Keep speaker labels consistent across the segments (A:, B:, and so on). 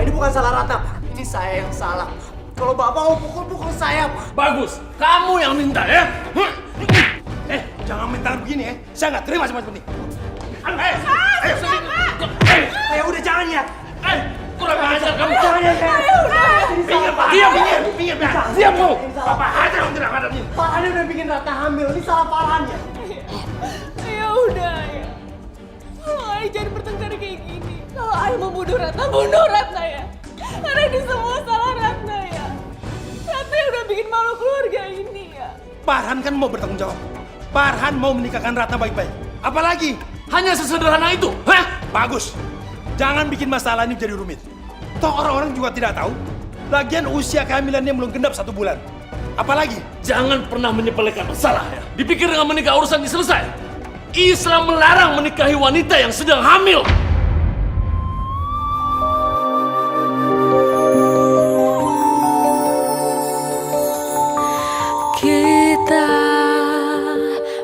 A: Pak, ini bukan salah Ratna, Pak. Ini saya yang salah, Pak. Kalau Bapak mau pukul saya, Pak.
B: Bagus, kamu yang minta ya. Jangan minta begini ya. Saya nggak terima semacam ini. Ayo,
A: Ayah udah jangan ya.
B: kurang ajar kamu.
A: Jangan ya, Pak.
B: Pinggir, Pak. Pinggir, Pak. Diam kamu. Bapak hajar kamu tidak ada ini.
A: Farhan udah bikin Ratna hamil. Ini salah Farhan ya.
C: Ya udah ya. Kalau Ayah jangan bertengkar kayak gini. Kalau Ayah mau bunuh Ratna ya. Karena ini semua salah Ratna ya. Ratna yang udah bikin malu keluarga ini ya.
B: Farhan kan mau bertanggung jawab. Farhan mau menikahkan Ratna baik-baik. Apalagi hanya sesederhana itu. Bagus. Jangan bikin masalah ini jadi rumit. Toh orang-orang juga tidak tahu. Lagian usia kehamilannya belum genap 1 bulan. Apalagi?
D: Jangan pernah menyepelekan masalah ya. Dipikir dengan menikah urusan selesai. Islam melarang menikahi wanita yang sedang hamil.
C: Kita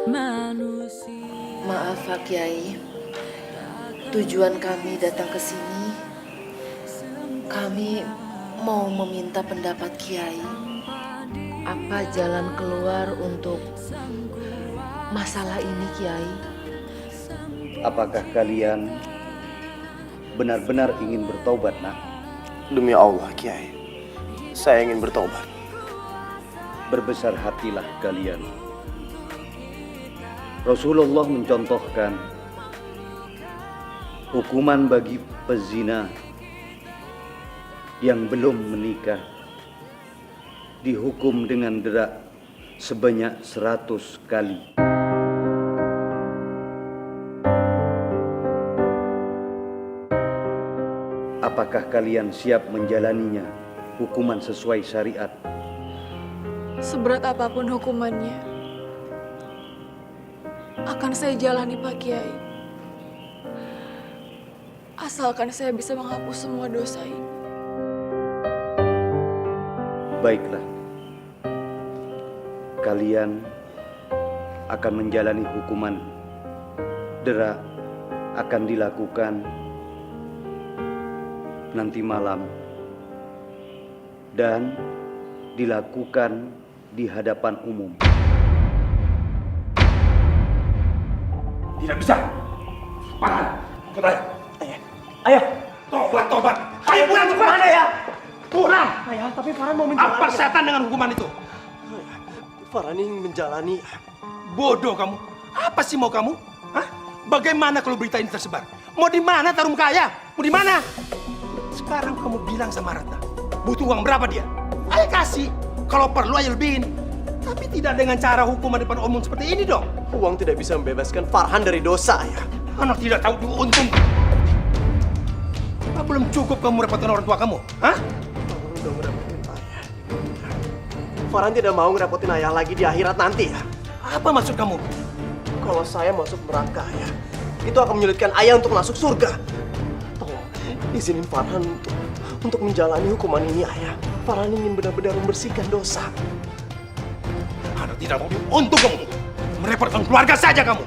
C: manusia.
E: Maaf Pak Kiai, tujuan kami datang ke sini, kami mau meminta pendapat Kiai. Apa jalan keluar untuk masalah ini, Kiai?
F: Apakah kalian benar-benar ingin bertobat, nak?
G: Demi Allah, Kiai, saya ingin bertobat.
F: Berbesar hatilah kalian. Rasulullah mencontohkan hukuman bagi pezina yang belum menikah dihukum dengan derak sebanyak 100 kali. Apakah kalian siap menjalaninya hukuman sesuai syariat?
C: Seberat apapun hukumannya, akan saya jalani Pak Kiai. Asalkan saya bisa menghapus semua dosa ini.
F: Baiklah, kalian akan menjalani hukuman. Derak akan dilakukan nanti malam dan dilakukan di hadapan umum.
B: Tidak bisa. Farhan, ikut ayah.
A: Ayah.
B: Tobat. Ayo pulang cepat.
A: Mana ya?
B: Pulang.
A: Ayah, tapi Farhan mau menjalani.
B: Apa setan dengan hukuman itu?
G: Farhan ingin menjalani.
B: Bodoh kamu. Apa sih mau kamu? Hah? Bagaimana kalau berita ini tersebar? Mau di mana taruh muka ayah? Mau di mana? Sekarang kamu bilang sama Ratna, butuh uang berapa dia? Ayo kasih. Kalau perlu ayo lebihin. Tapi tidak dengan cara hukuman depan umum seperti ini dong.
G: Uang tidak bisa membebaskan Farhan dari dosa, ya.
B: Anak tidak tahu untung. Apa belum cukup kamu repotkan orang tua kamu? Hah?
G: Farhan udah ngerepotin ayah. Farhan tidak mau ngerepotin ayah lagi di akhirat nanti, ya.
B: Apa maksud kamu?
G: Kalau saya masuk neraka, ya, itu akan menyulitkan ayah untuk masuk surga. Tolong, izinin Farhan untuk menjalani hukuman ini, ayah. Farhan ingin benar-benar membersihkan dosa.
B: Anak tidak mau untung kamu. Merepotkan keluarga saja kamu.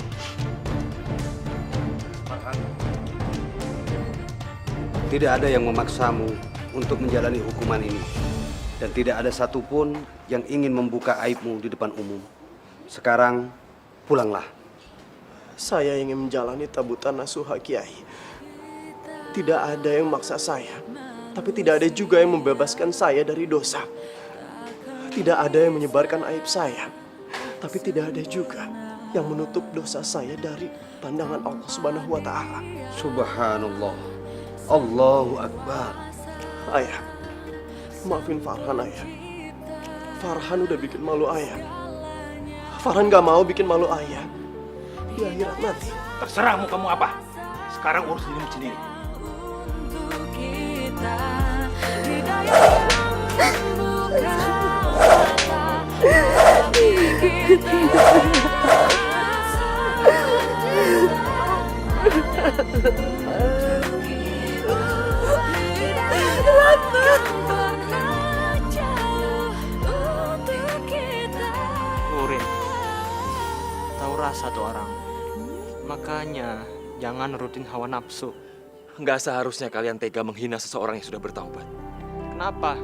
F: Tidak ada yang memaksamu untuk menjalani hukuman ini. Dan tidak ada satupun yang ingin membuka aibmu di depan umum. Sekarang, pulanglah.
G: Saya ingin menjalani tabutan nasuha Kiai. Tidak ada yang memaksa saya, tapi tidak ada juga yang membebaskan saya dari dosa. Tidak ada yang menyebarkan aib saya, tapi tidak ada juga yang menutup dosa saya dari pandangan Allah Subhanahu wa Ta'ala.
F: Subhanallah. Allahu Akbar.
G: Ayah, maafin Farhan, ayah. Farhan udah bikin malu ayah. Farhan gak mau bikin malu ayah di akhirat nanti.
B: Terserah mau kamu apa. Sekarang urus dirimu sendiri.
H: Urin, tahu rasa tuh orang. Makanya jangan nurutin hawa nafsu.
I: Nggak seharusnya kalian tega menghina seseorang yang sudah bertaubat.
H: Kenapa?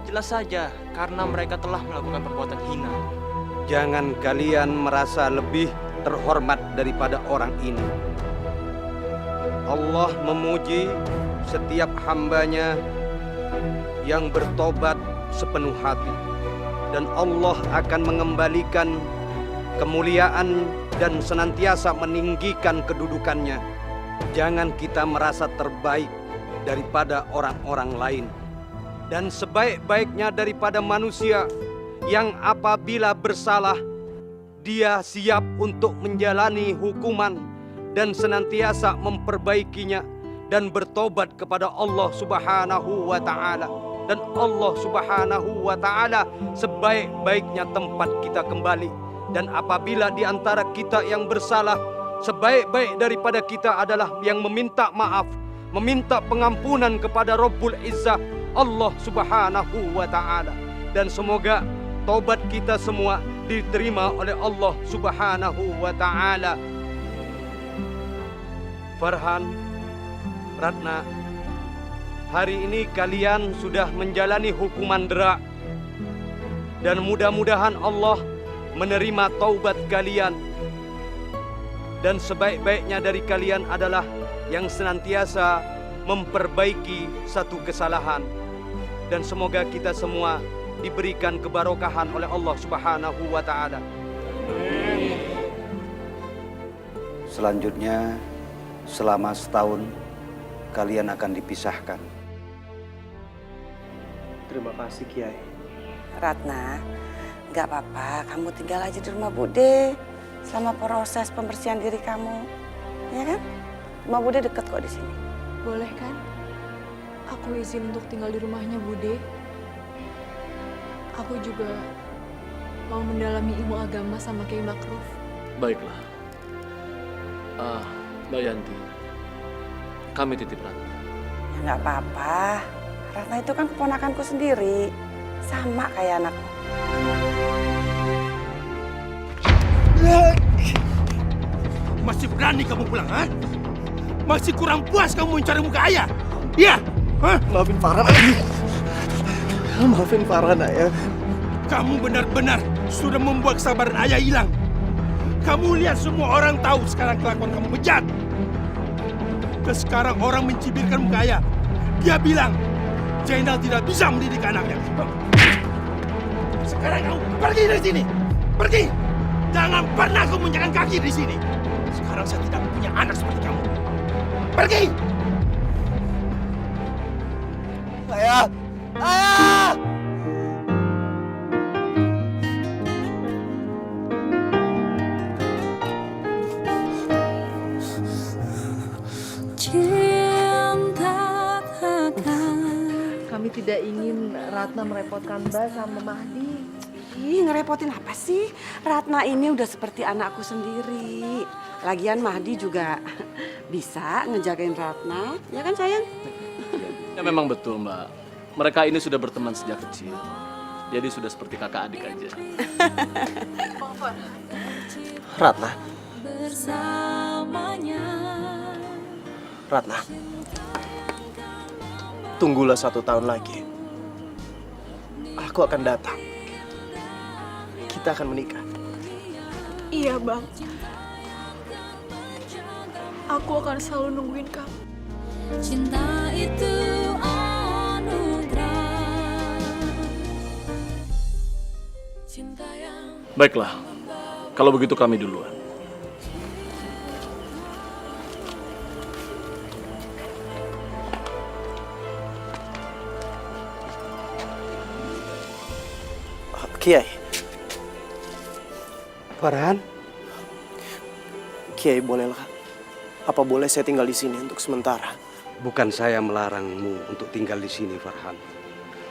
H: Jelas saja, karena mereka telah melakukan perbuatan hina.
F: Jangan kalian merasa lebih terhormat daripada orang ini. Allah memuji setiap hambanya yang bertobat sepenuh hati. Dan Allah akan mengembalikan kemuliaan dan senantiasa meninggikan kedudukannya. Jangan kita merasa terbaik daripada orang-orang lain. Dan sebaik-baiknya daripada manusia yang apabila bersalah, dia siap untuk menjalani hukuman dan senantiasa memperbaikinya dan bertobat kepada Allah Subhanahu wa Ta'ala. Dan Allah Subhanahu wa Ta'ala sebaik-baiknya tempat kita kembali. Dan apabila di antara kita yang bersalah, sebaik-baik daripada kita adalah yang meminta maaf, meminta pengampunan kepada Rabbul Izzah, Allah Subhanahu wa Ta'ala. Dan semoga taubat kita semua diterima oleh Allah Subhanahu wa Ta'ala. Farhan, Ratna, hari ini kalian sudah menjalani hukuman dera. Dan mudah-mudahan Allah menerima taubat kalian. Dan sebaik-baiknya dari kalian adalah yang senantiasa memperbaiki satu kesalahan. Dan semoga kita semua diberikan kebarokahan oleh Allah Subhanahu wa Ta'ala. Selanjutnya, selama setahun kalian akan dipisahkan.
G: Terima kasih Kiai.
J: Ratna, nggak apa-apa, kamu tinggal aja di rumah Bude selama proses pembersihan diri kamu, ya kan? Rumah Bude deket kok di sini.
C: Boleh kan? Aku izin untuk tinggal di rumahnya Bude. Aku juga mau mendalami ilmu agama sama Kiai Makruf.
D: Baiklah. Mbak Yanti, kami titip Ratna.
J: Ya nggak apa-apa. Ratna itu kan keponakanku sendiri, sama kayak anakku.
B: Masih berani kamu pulang, ha? Masih kurang puas kamu mencari muka ayah? Iya? Hah?
G: Maafin Farhan, Ayah. Maafin Farhan, Ayah.
B: Kamu benar-benar sudah membuat kesabaran ayah hilang. Kamu lihat semua orang tahu sekarang kelakuan kamu bejat. Dan sekarang orang mencibirkan muka ayah. Dia bilang, Zainal tidak bisa mendidik anaknya. Sekarang kamu pergi dari sini. Pergi. Jangan pernah kamu menjalan kaki di sini. Sekarang saya tidak punya anak seperti kamu. Pergi.
G: Ayah! Ayah!
E: Kami tidak ingin Ratna merepotkan Mbak sama Mahdi.
J: Ih, ngerepotin apa sih? Ratna ini udah seperti anakku sendiri. Lagian Mahdi juga bisa ngejagain Ratna, ya kan sayang?
D: Ya memang betul Mbak. Mereka ini sudah berteman sejak kecil. Jadi sudah seperti kakak adik aja.
G: Ratna. Ratna. Tunggulah 1 tahun lagi. Aku akan datang. Kita akan menikah.
C: Iya Bang. Aku akan selalu nungguin kamu.
K: Cinta itu anugerah. Cinta yang
D: Baiklah, kalau begitu kami duluan.
G: Kiai.
F: Farhan?
G: Kiai, bolehlah. Apa boleh saya tinggal di sini untuk sementara?
F: Bukan saya melarangmu untuk tinggal di sini, Farhan.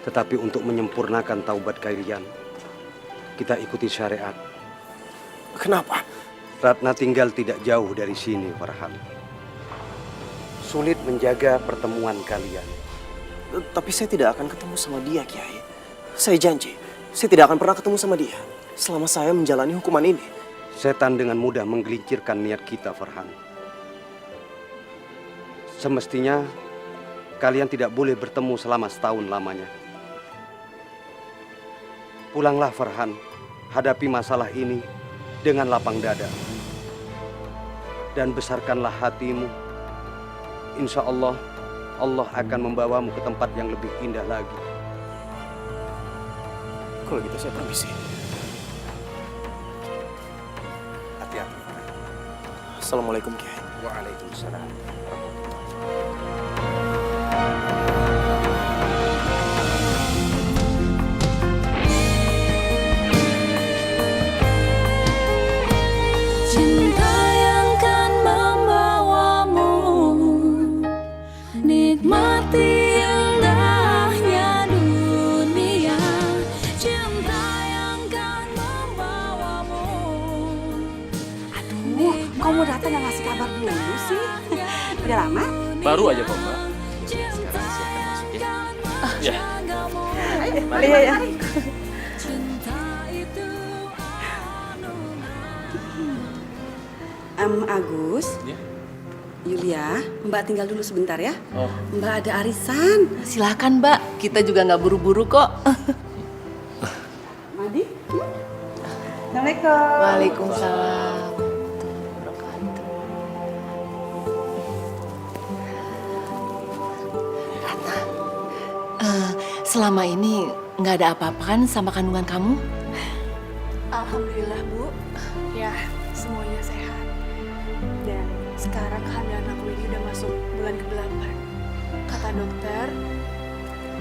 F: Tetapi untuk menyempurnakan taubat kalian, kita ikuti syariat.
G: Kenapa?
F: Ratna tinggal tidak jauh dari sini, Farhan. Sulit menjaga pertemuan kalian.
G: Tapi saya tidak akan ketemu sama dia, Kiai. Saya janji, saya tidak akan pernah ketemu sama dia selama saya menjalani hukuman ini.
F: Setan dengan mudah menggelincirkan niat kita, Farhan. semestinya kalian tidak boleh bertemu selama setahun lamanya. Pulanglah Farhan, hadapi masalah ini dengan lapang dada. Dan besarkanlah hatimu. Insya Allah, Allah akan membawamu ke tempat yang lebih indah lagi.
G: Kalau gitu saya permisi.
F: Hati-hati.
G: Assalamualaikum Kiai.
F: Waalaikumsalam.
K: Cinta yang kan membawamu nikmati indahnya dunia. Cinta yang kan membawamu.
J: Aduh, kok mau datang nggak ngasih kabar dulu sih? Udah lama?
D: Baru aja kok, Mbak.
I: Sekarang siapkan masuk ya.
D: Ya.
J: Mari ya. Agus,
D: Ya.
J: Yulia, Mbak tinggal dulu sebentar ya.
D: Oh.
J: Mbak ada arisan.
E: Silakan Mbak, kita juga nggak buru-buru kok.
J: Madi. Assalamualaikum.
E: Waalaikumsalam. Ratna, selama ini nggak ada apa-apa kan sama kandungan kamu?
C: Alhamdulillah Bu, ya semuanya sehat. Dan sekarang kehamilan aku ini udah masuk bulan ke-8. Kata dokter,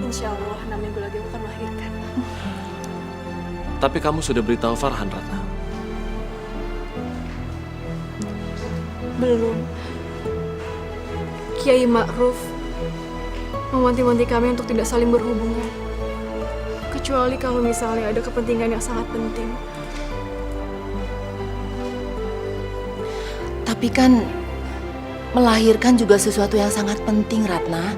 C: insya Allah 6 minggu lagi aku akan melahirkan.
D: Tapi kamu sudah beritahu Farhan, Ratna?
C: Belum. Kiai Ma'ruf mewanti-wanti kami untuk tidak saling berhubungan. Kecuali kalau misalnya ada kepentingan yang sangat penting.
E: Tapi kan melahirkan juga sesuatu yang sangat penting, Ratna.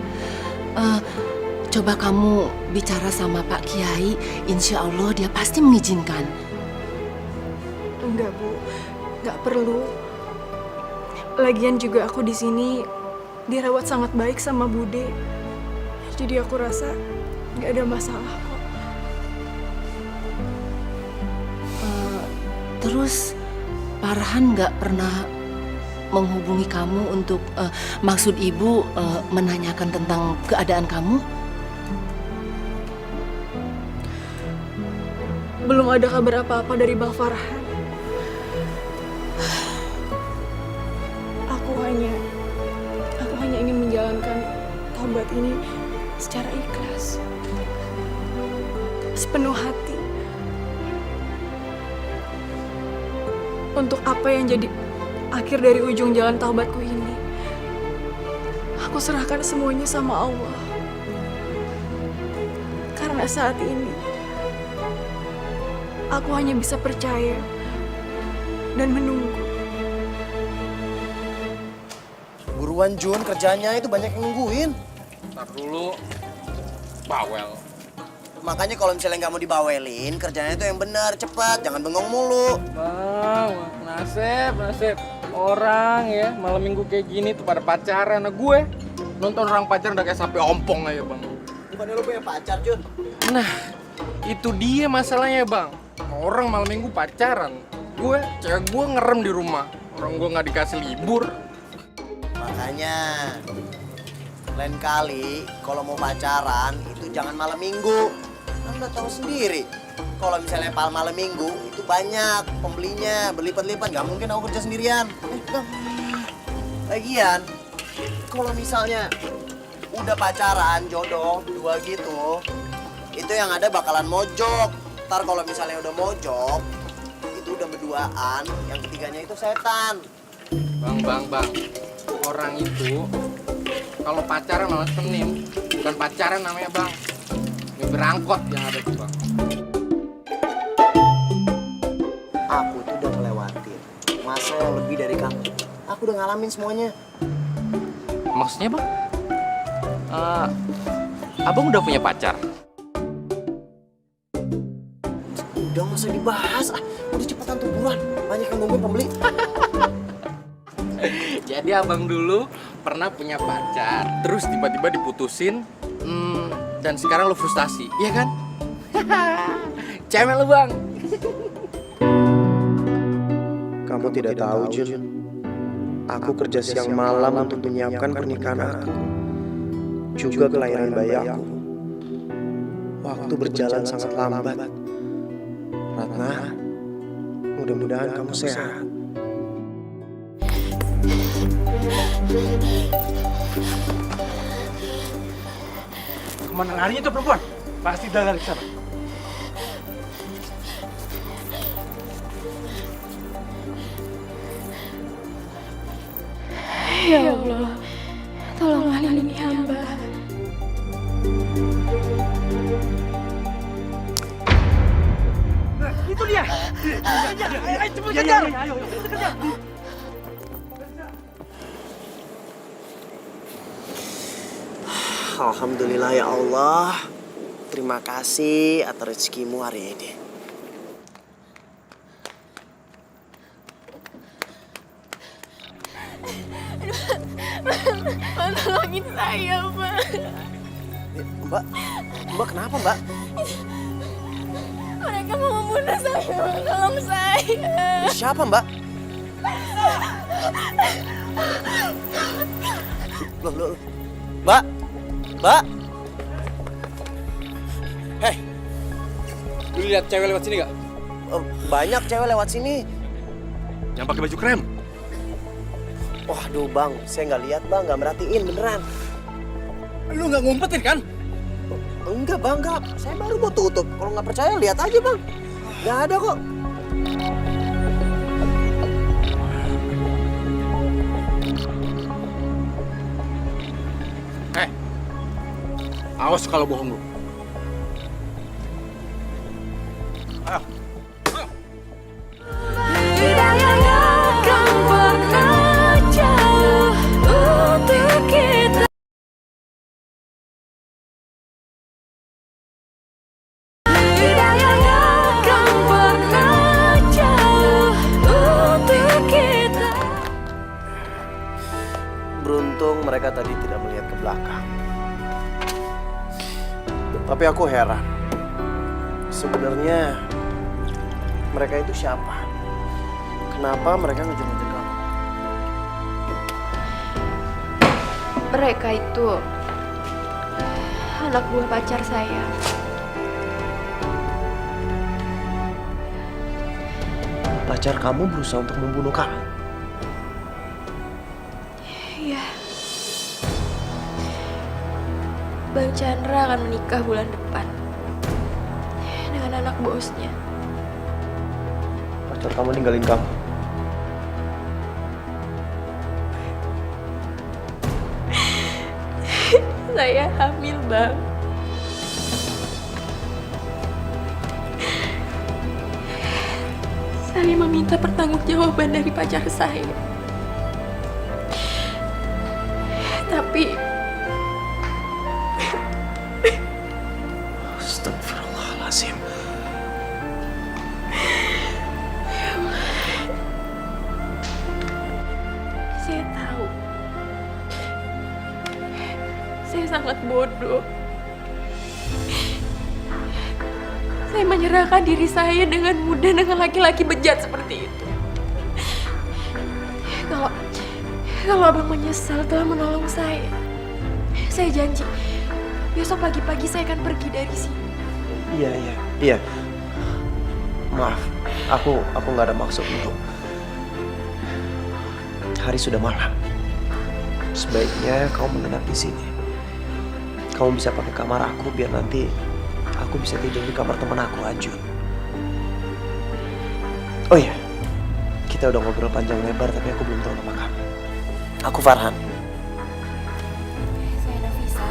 E: Coba kamu bicara sama Pak Kiai, insya Allah dia pasti mengizinkan.
C: Enggak Bu, enggak perlu. Lagian juga aku di sini dirawat sangat baik sama Bude. Jadi aku rasa nggak ada masalah kok.
E: Terus Farhan nggak pernah menghubungi kamu untuk maksud ibu menanyakan tentang keadaan kamu?
C: Belum ada kabar apa-apa dari Bang Farhan. Aku hanya ingin menjalankan taubat ini secara ikhlas, sepenuh hati. Untuk apa yang jadi akhir dari ujung jalan taubatku ini, aku serahkan semuanya sama Allah. Karena saat ini aku hanya bisa percaya dan menunggu.
A: Buruan Jun, kerjanya itu banyak yang nungguin.
H: Ntar dulu. Bawel.
A: Makanya kalau misalnya nggak mau dibawelin, kerjanya itu yang benar, cepat, jangan bengong mulu.
H: Bang, nasib. Orang ya, malam minggu kayak gini tuh pada pacaran. Nah gue nonton orang pacaran udah kayak sapi ompong aja, Bang.
A: Bukannya lo punya pacar, Jun?
H: Nah, itu dia masalahnya, Bang. Orang malam minggu pacaran. Cewek gue ngerem di rumah. Orang gue nggak dikasih libur.
A: Makanya, lain kali kalau mau pacaran itu jangan malam minggu. Anda tahu sendiri, kalau misalnya malam minggu itu banyak pembelinya, berlipat-lipat. Gak mungkin aku kerja sendirian. Lagian, kalau misalnya udah pacaran, jodoh, dua gitu, itu yang ada bakalan mojok. Ntar kalau misalnya udah mojok, itu udah berduaan, yang ketiganya itu setan.
H: Bang. Orang itu kalau pacaran malah Senin, bukan pacaran namanya, Bang. Ini berangkot yang ada tuh, Bang.
A: Aku tuh udah ngelewatin masa yang lebih dari kamu. Aku udah ngalamin semuanya.
H: Maksudnya, Bang? Abang udah punya pacar?
A: Udah nggak usah dibahas. Udah cepetan tuh buruan. Banyak yang nungguin pembeli.
H: Jadi abang dulu pernah punya pacar, terus tiba-tiba diputusin, dan sekarang lo frustasi, iya kan? Cemil lo bang.
G: Kamu tidak tahu, Jun. Aku kerja siang malam untuk menyiapkan pernikahan aku. Juga kelahiran bayi aku. Waktu berjalan sangat lambat. Ratna, mudah-mudahan kamu sehat.
B: Kemana larinya tuh perempuan? Pasti udah lari ke sana.
K: Ya Allah, tolonglah lindungi hamba.
B: Itu dia. Ayo cepet kejar. Ayo, kejar.
G: Alhamdulillah ya Allah. Terima kasih atas rezekimu hari ini.
K: Bang, tolongin saya, Bang.
G: Mbak kenapa, Mbak?
K: Mereka mau membunuh saya, Bang. Tolong saya.
G: Siapa, Mbak? Loh. Mbak?
H: Hei, lu lihat cewek lewat sini gak?
G: Banyak cewek lewat sini.
B: Yang pakai baju krem.
G: Waduh, Bang. Saya nggak lihat, Bang. Nggak merhatiin, beneran.
H: Lu nggak ngumpetin kan?
G: Enggak, Bang. Enggak. Saya baru mau tutup. Kalau nggak percaya, lihat aja, Bang. Nggak ada kok.
H: Awas kalau bohong lu.
K: Hidayah akan pernah jauh untuk kita. Hidayah akan pernah jauh untuk kita.
G: Beruntung mereka tadi tidak melihat ke belakang. Tapi aku heran. Sebenarnya mereka itu siapa? Kenapa mereka ngejar-ngejar kamu?
L: Mereka itu anak buah pacar saya.
G: Pacar kamu berusaha untuk membunuh kamu?
L: Iya. Bang Chandra akan menikah bulan depan dengan anak bosnya.
G: Pacar kamu ninggalin kamu?
L: Saya hamil, Bang. Saya meminta pertanggungjawaban dari pacar saya. Tapi
G: Astagfirullahaladzim.
L: saya tahu saya sangat bodoh. Saya menyerahkan diri saya dengan mudah dengan laki-laki bejat seperti itu. Kalau abang menyesal telah menolong saya janji besok pagi-pagi saya akan pergi dari sini.
G: Iya. Maaf, aku nggak ada maksud untuk. Hari sudah malam. Sebaiknya kamu menginap di sini. Kamu bisa pakai kamar aku biar nanti aku bisa tidur di kamar teman aku, Ajun. Oh iya, kita udah ngobrol panjang lebar tapi aku belum tahu nama kamu. Aku Farhan.
L: Saya Nafisa.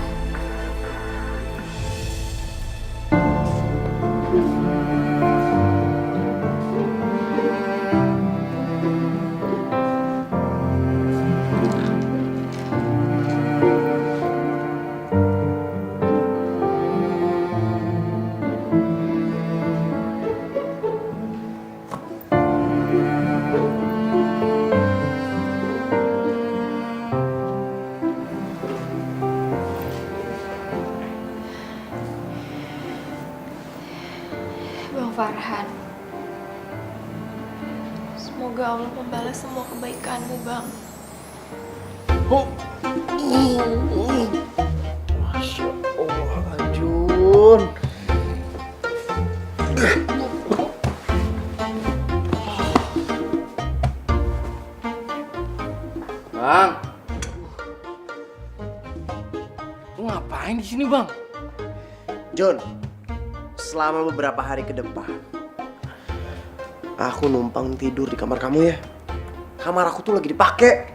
L: Farhan. Semoga Allah membalas semua kebaikanmu, Bang.
G: Masya Allah, Ajun.
H: Bang. Lu ngapain di sini, Bang?
G: Jun, selama beberapa hari ke depan, aku numpang tidur di kamar kamu ya. Kamar aku tuh lagi dipakai.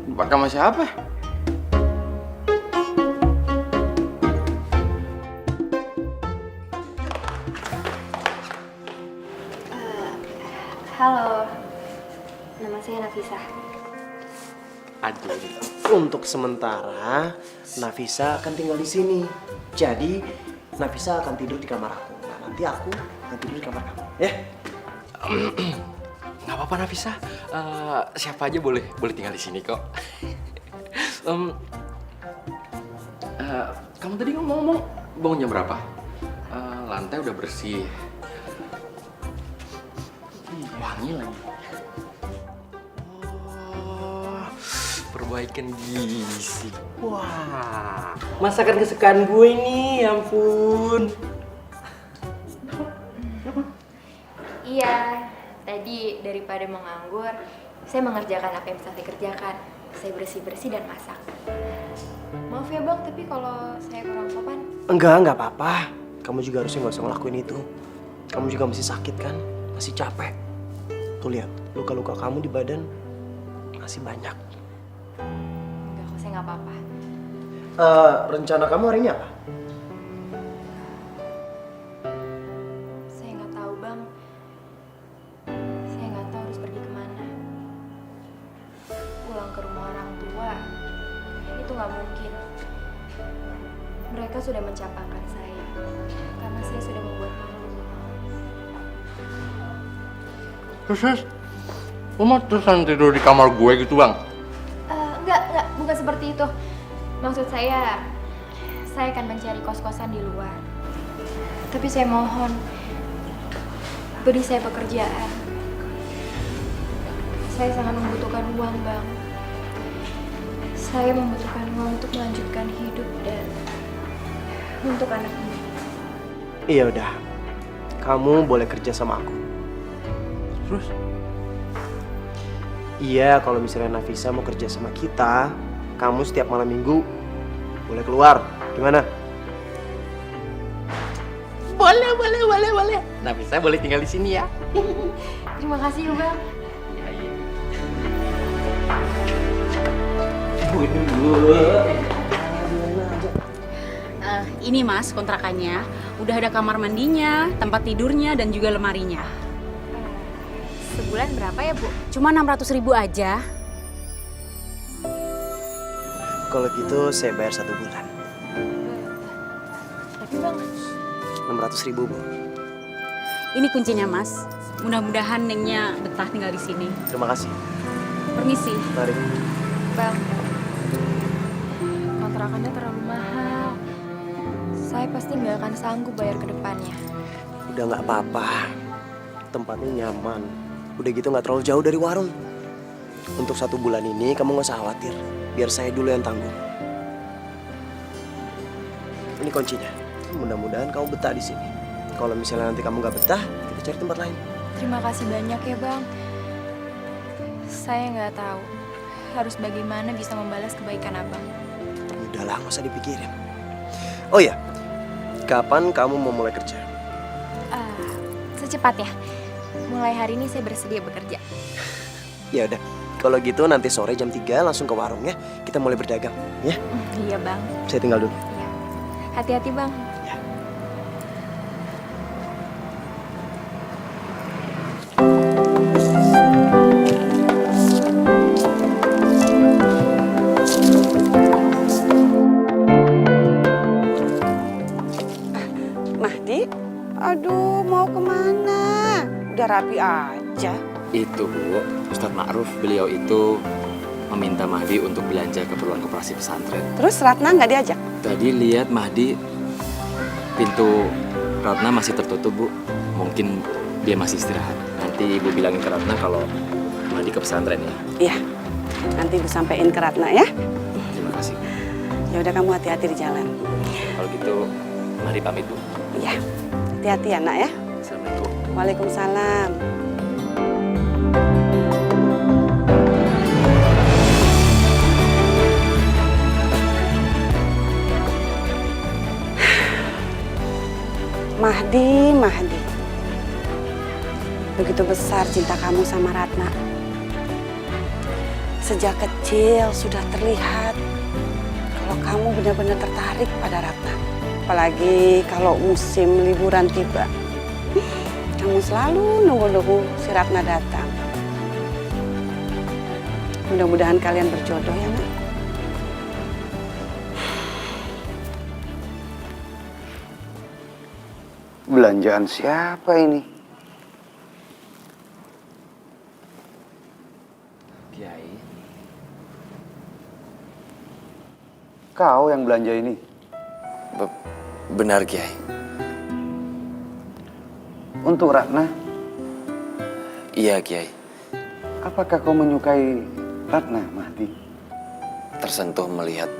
H: Dipakai sama siapa?
K: Halo, nama saya Nafisa.
G: Aduh. Untuk sementara, Nafisa akan tinggal di sini. Jadi, Nafisa akan tidur di kamar aku. Nah, nanti aku akan tidur di kamar kamu, ya?
I: Nggak apa-apa Nafisa, siapa aja boleh tinggal di sini kok. Kamu tadi ngomong bangun jam berapa? Lantai udah bersih, wangi lagi. Oh, perbaikan gizi. Wah, masakan kesukaan gue ini, ya ampun.
K: Iya, tadi daripada menganggur, saya mengerjakan apa yang bisa saya kerjakan. Saya bersih-bersih dan masak. Maaf ya Bang, tapi kalau saya kurang sopan.
G: Enggak apa-apa. Kamu juga harusnya nggak usah ngelakuin itu. Kamu juga masih sakit kan? Masih capek. Tuh lihat, luka-luka kamu di badan masih banyak.
K: Enggak kok, saya nggak apa-apa.
G: Rencana kamu hari ini apa?
K: Saya nggak tahu Bang. Saya nggak tahu harus pergi kemana. Pulang ke rumah orang tua, itu nggak mungkin. Mereka sudah mencapakan saya, karena saya sudah membuat malu.
H: Terus, lu mau terusan tidur di kamar gue gitu, Bang?
K: Enggak, bukan seperti itu. Maksud saya akan mencari kos-kosan di luar. Tapi saya mohon, beri saya pekerjaan. Saya sangat membutuhkan uang, Bang. Saya membutuhkan uang untuk melanjutkan hidup dan untuk anak ini.
G: Iya udah, kamu boleh kerja sama aku.
H: Terus?
G: Iya, kalau misalnya Nafisa mau kerja sama kita, kamu setiap malam minggu boleh keluar. Gimana?
I: Boleh. Nafisa boleh tinggal di sini ya.
K: Terima kasih, Bang.
M: Ini Mas kontrakannya, udah ada kamar mandinya, tempat tidurnya, dan juga lemarinya.
K: Sebulan berapa ya, Bu?
M: Cuma 600.000 aja.
G: Kalau gitu saya bayar 1 bulan.
K: Tapi Bang,
G: 600.000, Bu.
M: Ini kuncinya Mas. Mudah-mudahan Nengnya betah tinggal di sini.
G: Terima kasih.
M: Permisi.
G: Mari.
K: Bang, kontrakannya terlalu mahal. Saya pasti nggak akan sanggup bayar ke depannya.
G: Udah nggak apa-apa. Tempatnya nyaman. Udah gitu nggak terlalu jauh dari warung. Untuk 1 bulan ini kamu nggak usah khawatir. Biar saya dulu yang tanggung. Ini kuncinya. Mudah-mudahan kamu betah di sini. Kalau misalnya nanti kamu nggak betah, kita cari tempat lain.
K: Terima kasih banyak ya, Bang. Saya nggak tahu harus bagaimana bisa membalas kebaikan Abang.
G: Udahlah, nggak usah dipikirin. Oh ya, kapan kamu mau mulai kerja?
K: Secepatnya. Mulai hari ini saya bersedia bekerja.
G: Ya udah, kalau gitu nanti sore jam 3 langsung ke warung ya. Kita mulai berdagang, ya?
K: Iya, Bang.
G: Saya tinggal dulu.
K: Hati-hati, Bang.
J: Mahdi, aduh mau kemana? Udah rapi aja.
I: Itu Bu, Ustadz Ma'ruf beliau itu meminta Mahdi untuk belanja keperluan koperasi pesantren.
J: Terus Ratna nggak diajak?
I: Tadi lihat Mahdi pintu Ratna masih tertutup, Bu. Mungkin dia masih istirahat. Nanti Ibu bilangin ke Ratna kalau Mahdi ke pesantren ya.
J: Iya, nanti Ibu sampein ke Ratna ya.
I: Terima kasih.
J: Ya udah, kamu hati-hati di jalan.
I: Kalau gitu, Mahdi pamit, Bu.
J: Iya, hati-hati ya nak ya.
I: Assalamualaikum.
J: Waalaikumsalam. Mahdi. Begitu besar cinta kamu sama Ratna. Sejak kecil sudah terlihat kalau kamu benar-benar tertarik pada Ratna. Apalagi kalau musim liburan tiba. Kamu selalu nunggu-nunggu si Ratna datang. Mudah-mudahan kalian berjodoh ya, Nak.
F: Belanjaan siapa ini?
I: Kiai.
F: Kau yang belanja ini?
I: Benar, Kiai.
F: Untuk Ratna?
I: Iya, Kiai.
F: Apakah kau menyukai Ratna, Mahdi?
I: Tersentuh melihat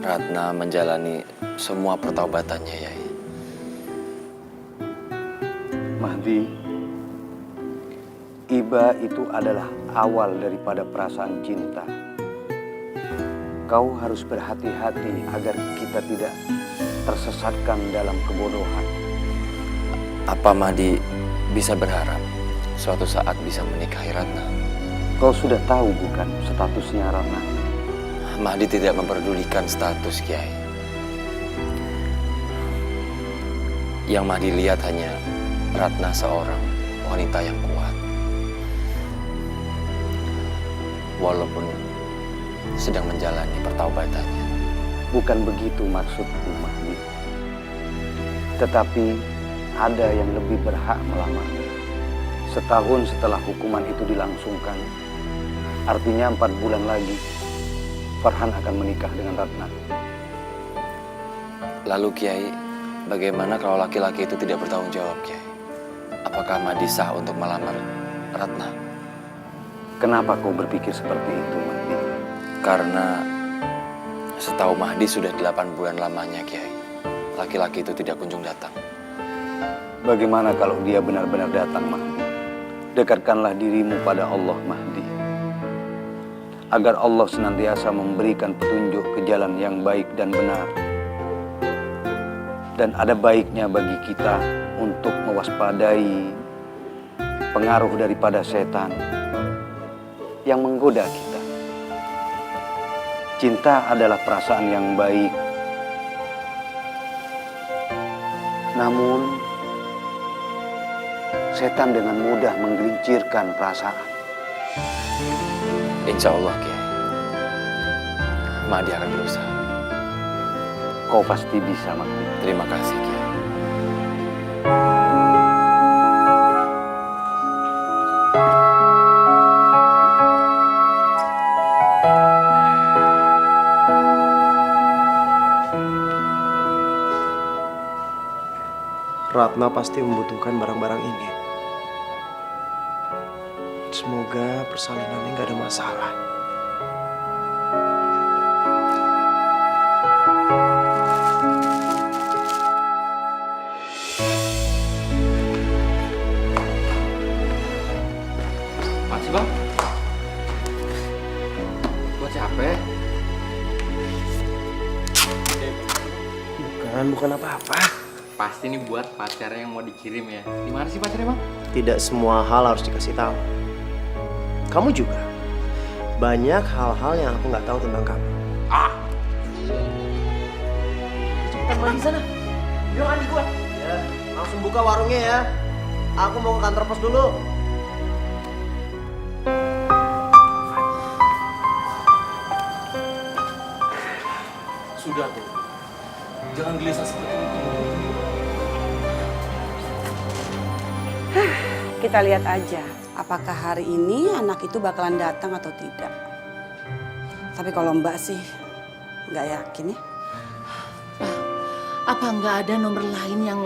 I: Ratna menjalani semua pertaubatannya, Yai.
F: Mahdi, iba itu adalah awal daripada perasaan cinta. Kau harus berhati-hati agar kita tidak tersesatkan dalam kebodohan.
I: Apa Mahdi bisa berharap suatu saat bisa menikahi Ratna?
F: Kau sudah tahu bukan statusnya Ratna?
I: Mahdi tidak memperdulikan status, Kiai. Yang Mahdi lihat hanya Ratna seorang wanita yang kuat. Walaupun sedang menjalani pertaubatannya.
F: Bukan begitu maksudku, Mahdi. Tetapi ada yang lebih berhak melamarnya. Setahun setelah hukuman itu dilangsungkan, artinya 4 bulan lagi, Farhan akan menikah dengan Ratna.
I: Lalu Kiai, bagaimana kalau laki-laki itu tidak bertanggung jawab, Kiai? Apakah Mahdi sah untuk melamar Ratna?
F: Kenapa kau berpikir seperti itu, Mahdi?
I: Karena setahu Mahdi sudah 8 bulan lamanya, Kiai. Laki-laki itu tidak kunjung datang.
F: Bagaimana kalau dia benar-benar datang, Mahdi? Dekatkanlah dirimu pada Allah, Mahdi. Agar Allah senantiasa memberikan petunjuk ke jalan yang baik dan benar. Dan ada baiknya bagi kita untuk mewaspadai pengaruh daripada setan yang menggoda kita. Cinta adalah perasaan yang baik. Namun, setan dengan mudah menggelincirkan perasaan.
I: Insya Allah, Kiai. Mahdi akan berusaha.
F: Kau pasti bisa, Mahdi.
I: Terima kasih, Kiai.
G: Ratna pasti membutuhkan barang-barang ini. Semoga persalinannya nggak ada masalah.
H: Masih bang? Gua capek.
G: Bukan apa-apa.
H: Pasti ini buat pacarnya yang mau dikirim ya. Di mana sih pacarnya bang?
G: Tidak semua hal harus dikasih tahu. Kamu juga. Banyak hal-hal yang aku nggak tahu tentang kamu. Cepetan mandi sana. Bilang mandi gua. Ya, langsung buka warungnya ya. Aku mau ke kantor pos dulu.
D: Sudah tuh. Jangan gelisah seperti itu.
J: Kita lihat aja, apakah hari ini anak itu bakalan datang atau tidak. Tapi kalau Mbak sih nggak yakin ya.
E: Apa nggak ada nomor lain yang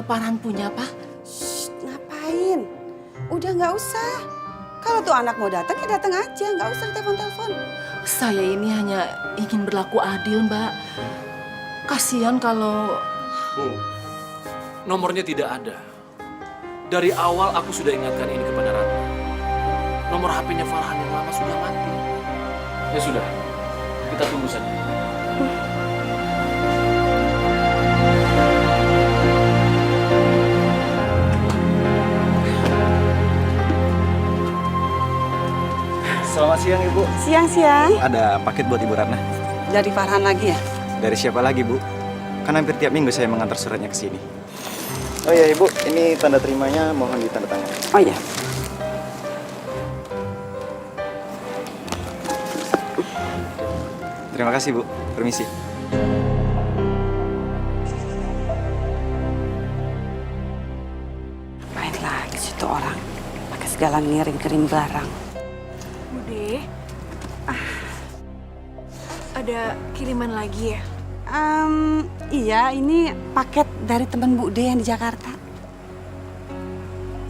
E: Farhan punya, Pak?
J: Ngapain? Udah nggak usah. Kalau tuh anak mau datang, ya datang aja. Nggak usah telepon-telepon.
E: Saya ini hanya ingin berlaku adil, Mbak. Kasihan kalau...
D: Bu, nomornya tidak ada. Dari awal aku sudah ingatkan ini kepada Ratna. Nomor HP-nya Farhan yang lama sudah mati. Ya sudah, kita tunggu saja.
N: Selamat siang, Ibu.
J: Siang-siang.
N: Ada paket buat Ibu Ratna.
J: Dari Farhan lagi ya?
N: Dari siapa lagi, Bu? Kan hampir tiap minggu saya mengantar suratnya ke sini. Oh iya, Ibu. Ini tanda terimanya, mohon ditandatangani.
J: Oh iya.
N: Terima kasih, Bu. Permisi.
J: Main lagi situ orang. Pakai segala ngirim-kirim barang.
L: Bude, ada kiriman lagi ya?
J: Iya, ini paket dari teman Bu De yang di Jakarta.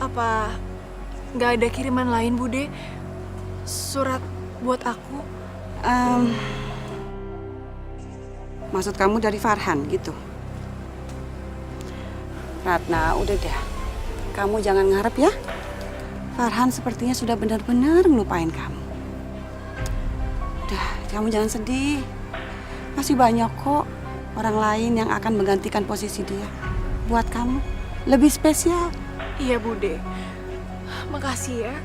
L: Apa nggak ada kiriman lain, Bude? Surat buat aku?
J: Maksud kamu dari Farhan gitu? Ratna, udah dah. Kamu jangan ngarep ya. Farhan sepertinya sudah benar-benar ngelupain kamu. Udah, kamu jangan sedih. Masih banyak kok orang lain yang akan menggantikan posisi dia. Buat kamu, lebih spesial.
L: Iya, Bude. Makasih ya.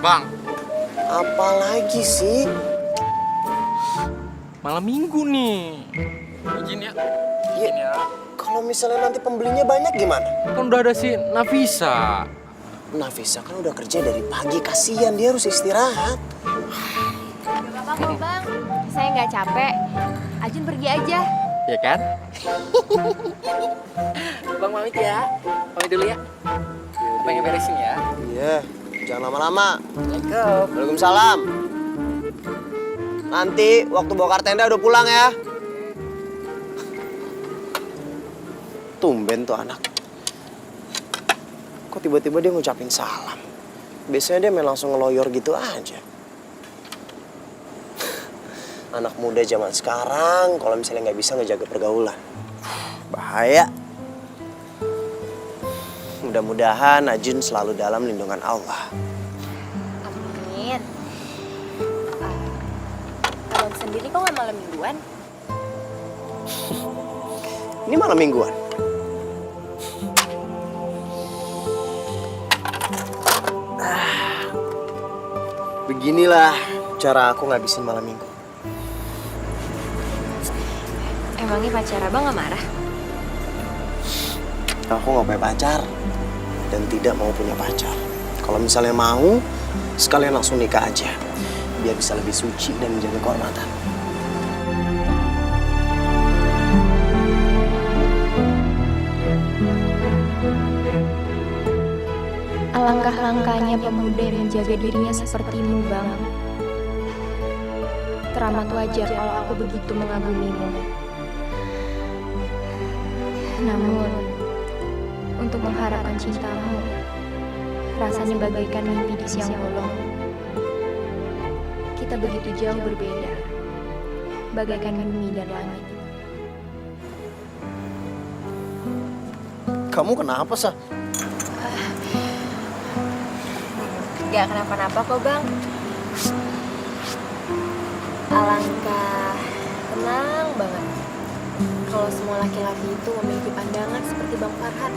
H: Bang,
A: Apa lagi sih?
H: malam minggu nih. Izin ya. Izin ya.
A: Kalau misalnya nanti pembelinya banyak gimana?
H: Kan udah ada si Nafisa.
A: Nafisa kan udah kerja dari pagi, kasihan dia harus istirahat.
K: Gak apa-apa kok bang, saya nggak capek. Ajun pergi aja.
H: Ya kan? Bang pamit ya. Pamit dulu ya. Pengen beresin ya.
A: Iya, jangan lama-lama.
H: Assalamualaikum.
A: Waalaikumsalam. Nanti waktu bongkar tenda udah pulang ya. Tumben tuh anak. Kok tiba-tiba dia ngucapin salam? Biasanya dia main langsung ngeloyor gitu aja. Anak muda zaman sekarang kalau misalnya nggak bisa ngejaga pergaulan, bahaya. Mudah-mudahan Ajun selalu dalam lindungan Allah.
K: Amin. Abang sendiri kok nggak malam mingguan?
A: Ini malam mingguan. Beginilah cara aku ngabisin malam minggu.
K: Emangnya pacar abang nggak marah?
A: Aku nggak punya pacar dan tidak mau punya pacar. Kalau misalnya mau, sekalian langsung nikah aja, biar bisa lebih suci dan menjaga kehormatan.
K: Alangkah langkahnya pemuda yang menjaga dirinya sepertimu, Bang. Teramat wajar kalau aku begitu mengagumimu. Namun, untuk mengharapkan cintamu, rasanya bagaikan mimpi di siang bolong. Kita begitu jauh berbeda, bagaikan bumi dan langit.
A: Kamu kenapa, Sa?
K: Gak kenapa-napa kok, Bang. Alangkah tenang banget kalau semua laki-laki itu memiliki pandangan seperti Bang Farhan.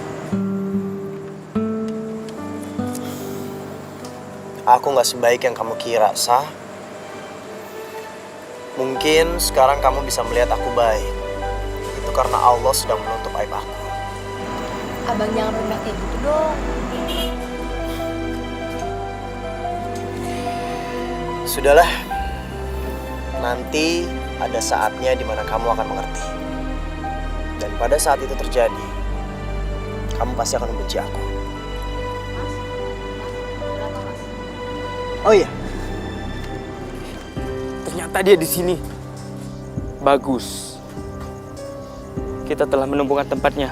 A: Aku nggak sebaik yang kamu kira, Sa. Mungkin sekarang kamu bisa melihat aku baik. Itu karena Allah sedang menutup aib aku.
K: Abang jangan rendah kayak gitu dong.
A: Sudahlah, nanti ada saatnya di mana kamu akan mengerti. Dan pada saat itu terjadi,
G: kamu pasti akan membenci aku. Oh iya,
O: Ternyata dia di sini. Bagus. Kita telah menemukan tempatnya.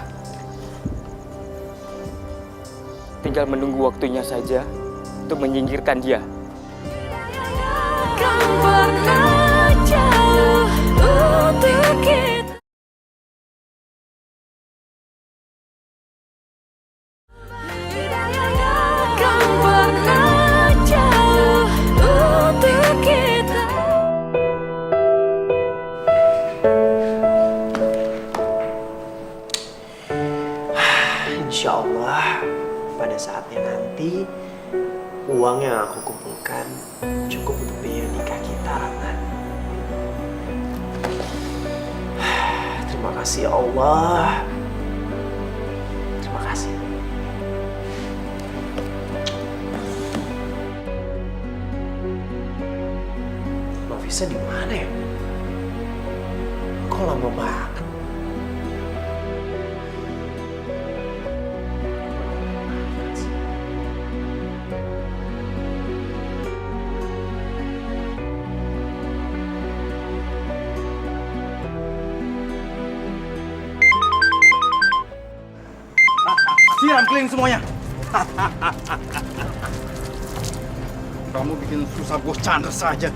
O: Tinggal menunggu waktunya saja untuk menyingkirkan dia.
G: Insya Allah pada saatnya nanti uang yang aku kumpulkan cukup untuk biaya nikah kita, Ratna. Terima kasih ya Allah. Terima kasih. Nafisa di mana ya? Kok lama banget?
B: Siram keliling semuanya. Kamu bikin susah gue canda saja.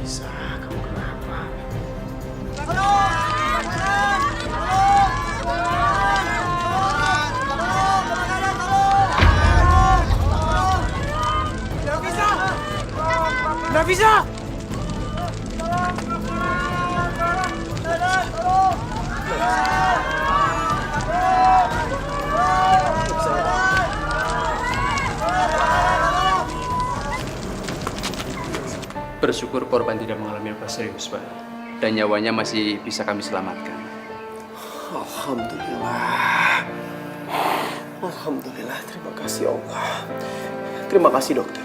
G: Bisa, kamu kenapa?
B: Nggak bisa.
H: Bersyukur korban tidak mengalami luka serius, Pak. Dan nyawanya masih bisa kami selamatkan.
G: Alhamdulillah. Alhamdulillah, terima kasih Allah. Terima kasih dokter.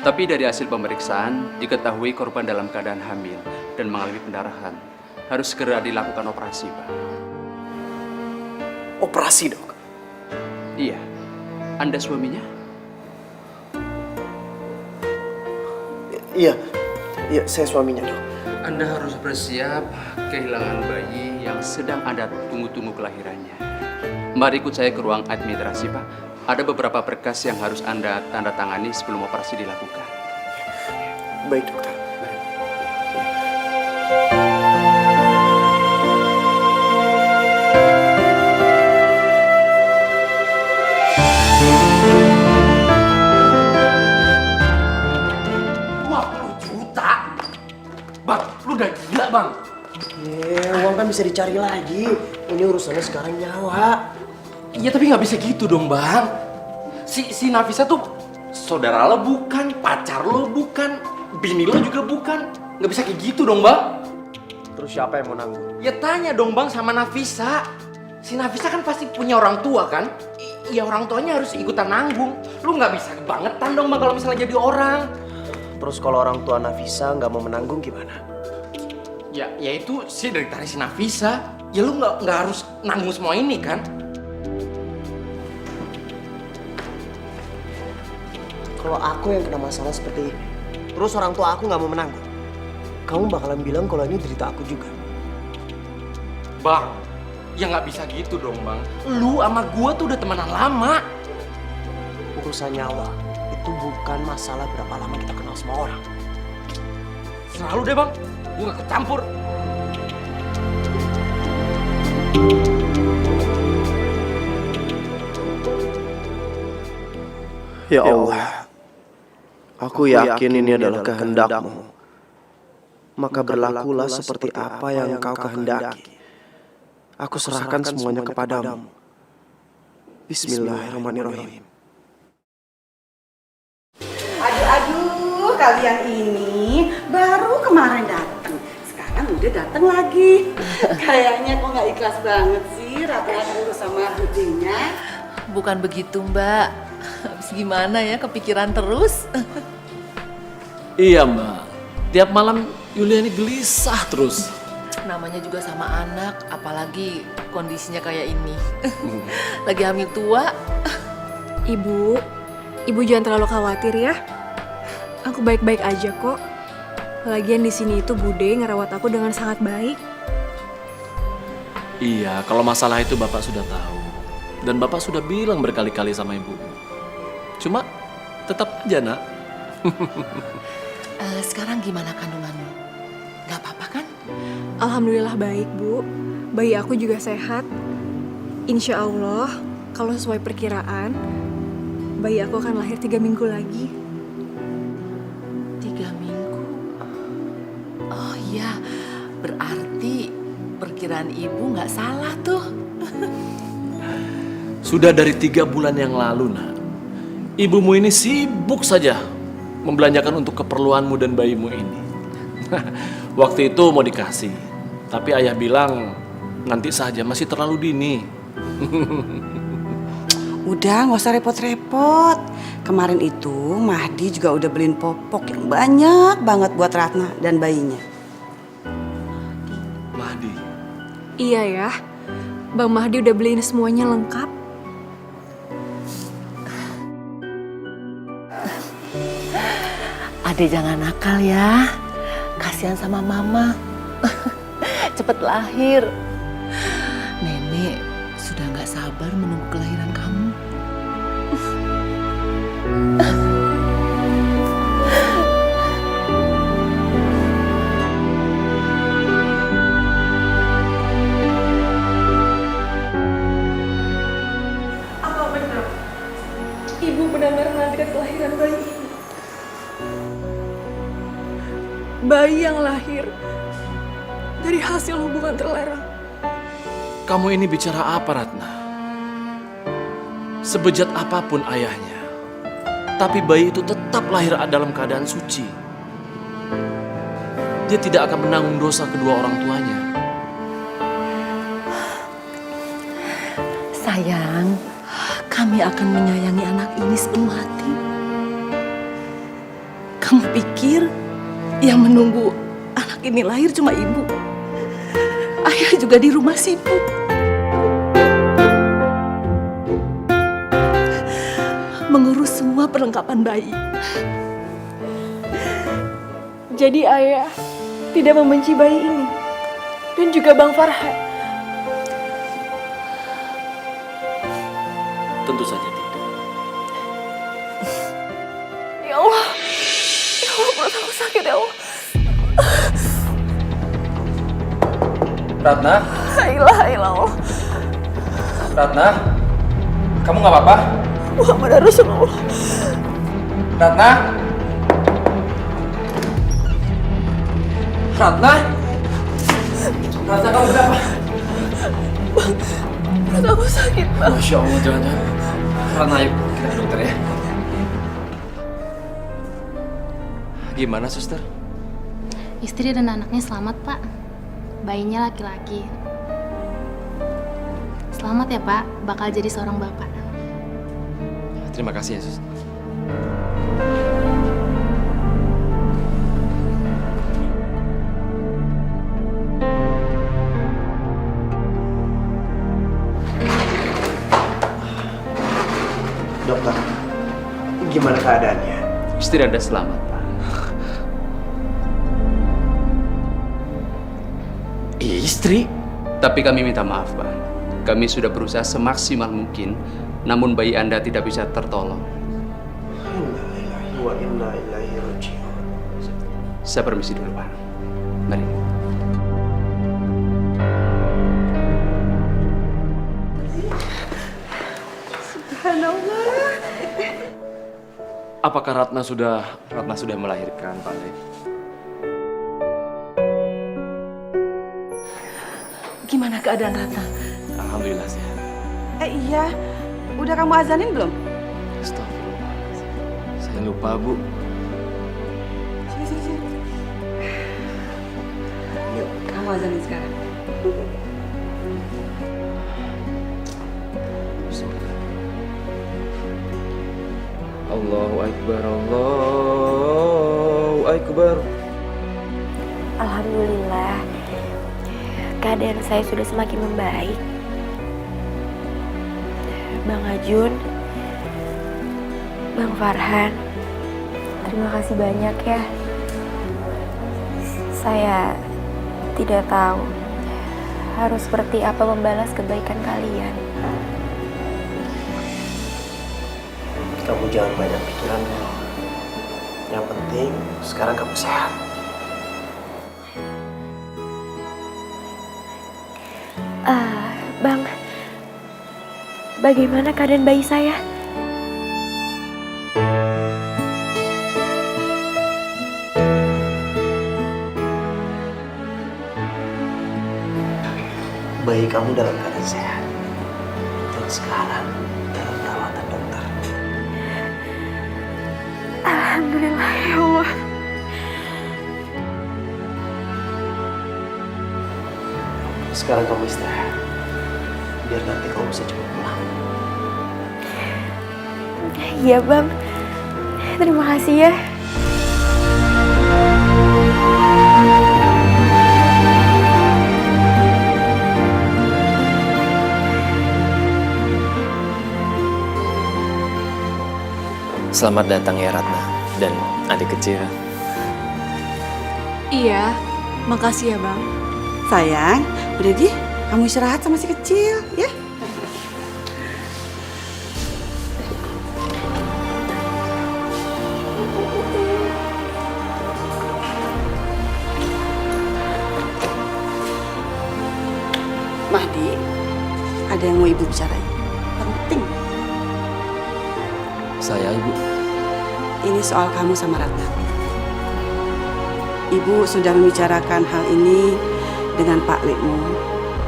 H: Tapi dari hasil pemeriksaan, diketahui korban dalam keadaan hamil dan mengalami pendarahan. Harus segera dilakukan operasi, Pak.
G: Operasi, dok?
H: Iya. Anda suaminya?
G: Iya, saya suaminya, dok.
H: Anda harus bersiap kehilangan bayi yang sedang Anda tunggu-tunggu kelahirannya. Mari ikut saya ke ruang administrasi, Pak. Ada beberapa berkas yang harus Anda tanda tangani sebelum operasi dilakukan.
G: Baik, dokter.
B: Bang, lu udah gila, Bang.
G: Uang kan bisa dicari lagi. Ini urusannya sekarang nyawa.
D: Iya, tapi nggak bisa gitu dong, Bang. Si Nafisa tuh saudara lo bukan, pacar lo bukan, bini lo juga bukan. Nggak bisa kayak gitu dong, Bang.
G: Terus siapa yang mau nanggung?
D: Ya tanya dong, Bang, sama Nafisa. Si Nafisa kan pasti punya orang tua kan? Iya, orang tuanya harus ikutan nanggung. Lu nggak bisa kebangetan dong, Bang, kalau misalnya jadi orang.
G: Terus kalau orang tua Nafisa nggak mau menanggung gimana?
D: Ya itu sih dari si Nafisa. Ya lu nggak harus nanggung semua ini kan?
G: Kalau aku yang kena masalah seperti ini, terus orang tua aku nggak mau menanggung, kamu bakalan bilang kalau ini derita aku juga.
D: Bang, ya nggak bisa gitu dong, Bang. Lu sama gua tuh udah temenan lama.
G: Urusan nyawa itu bukan masalah berapa lama kita kenal semua orang.
D: Selalu deh, Bang. Gua gak kecampur.
G: Ya Allah, aku yakin ini adalah kehendak-Mu. Maka berlakulah seperti apa yang Engkau kehendaki. Aku serahkan semuanya kepadamu. Bismillahirrahmanirrahim.
J: Aduh, kalian ini baru kemarin datang. Sekarang udah datang lagi. Kayaknya kok nggak ikhlas banget sih Ratna urus sama budinya.
E: Bukan begitu, Mbak. Habis gimana ya, kepikiran terus.
D: Iya, Mbak. Tiap malam Yulia ini gelisah terus.
E: Namanya juga sama anak, apalagi kondisinya kayak ini. Lagi hamil tua.
L: Ibu jangan terlalu khawatir ya. Aku baik-baik aja kok. Lagian di sini itu Bude ngerawat aku dengan sangat baik.
D: Iya, kalau masalah itu Bapak sudah tahu. Dan Bapak sudah bilang berkali-kali sama Ibu. Cuma tetap aja, Nak.
E: Sekarang gimana kandunganmu? Gak apa-apa kan?
L: Alhamdulillah baik, Bu. Bayi aku juga sehat. Insya Allah, kalau sesuai perkiraan, bayi aku akan lahir 3 minggu lagi.
E: 3 minggu? Oh iya, berarti perkiraan ibu nggak salah tuh.
D: Sudah dari 3 bulan yang lalu, Nak. Ibumu ini sibuk saja membelanjakan untuk keperluanmu dan bayimu ini. Waktu itu mau dikasih, tapi ayah bilang nanti saja, masih terlalu dini.
J: Udah, nggak usah repot-repot. Kemarin itu Mahdi juga udah beliin popok yang banyak banget buat Ratna dan bayinya.
D: Mahdi?
L: Iya ya, Bang Mahdi udah beliin semuanya lengkap.
E: Ade jangan nakal ya. Kasihan sama mama. Cepet lahir. Nenek sudah nggak sabar menunggu kelahiran kamu.
L: Apa benar? Ibu benar-benar menantikan kelahiran bayi ini. Bayi yang lahir dari hasil hubungan terlarang.
D: Kamu ini bicara apa, Ratna? Sebejat apapun ayahnya, tapi bayi itu tetap lahir dalam keadaan suci. Dia tidak akan menanggung dosa kedua orang tuanya.
E: Sayang, kami akan menyayangi anak ini sepenuh hati. Kamu pikir yang menunggu anak ini lahir cuma ibu? Ayah juga di rumah sibuk. Mengurus semua perlengkapan bayi.
L: Jadi ayah tidak membenci bayi ini dan juga Bang Farhan.
D: Tentu saja tidak.
L: Ya Allah, perut aku sakit ya Allah.
O: Ratna?
L: La ilaha illallah.
O: Ratna? Kamu nggak apa-apa?
L: Muhammad Rasulullah.
O: Ratna? Ratna? Ratna, kamu kenapa?
L: Perut aku sakit, Bang.
O: Masya Allah, jangan-jangan. Ratna, ayo kita ke dokter ya. Gimana, suster?
M: Istri dan anaknya selamat, Pak. Bayinya laki-laki. Selamat ya, Pak. Bakal jadi seorang bapak.
O: Terima kasih ya, sus.
G: Dokter, gimana keadaannya?
H: Istri Anda selamat, Pak.
D: Istri?
H: Tapi kami minta maaf, Pak. Kami sudah berusaha semaksimal mungkin, namun bayi Anda tidak bisa tertolong.
G: Innalillahi wa inna ilaihi raji'un.
H: Saya permisi dulu, Pak. Mari.
L: Subhanallah.
D: Apakah Ratna sudah
N: melahirkan, Pak Le?
E: Gimana keadaan Ratna?
D: Alhamdulillah sehat.
J: Iya, udah kamu azanin belum?
D: Astagfirullah. Saya lupa, Bu.
J: Sini. Yuk, kamu azanin sekarang.
N: Allahu Akbar, Allahu Akbar.
K: Alhamdulillah, keadaan saya sudah semakin membaik. Bang Ajun, Bang Farhan, terima kasih banyak ya. Saya tidak tahu harus seperti apa membalas kebaikan kalian.
G: Kamu jangan banyak pikiran dulu. Yang penting sekarang kamu sehat.
K: Bang, bagaimana keadaan bayi saya?
G: Bayi kamu dalam keadaan sehat. Dan sekarang dalam perawatan dokter.
K: Alhamdulillah ya Allah.
G: Sekarang kamu istirahat. Biar nanti kamu bisa cepat pulang.
K: Iya Bang, terima kasih ya.
I: Selamat datang ya Ratna dan adik kecil.
L: Iya, makasih ya Bang.
J: Sayang, udah di, kamu istirahat sama si kecil, ya. Mahdi, ada yang mau ibu bicarain. Penting.
I: Saya Ibu.
J: Ini soal kamu sama Ratna. Ibu sudah membicarakan hal ini dengan Pak Lekmu.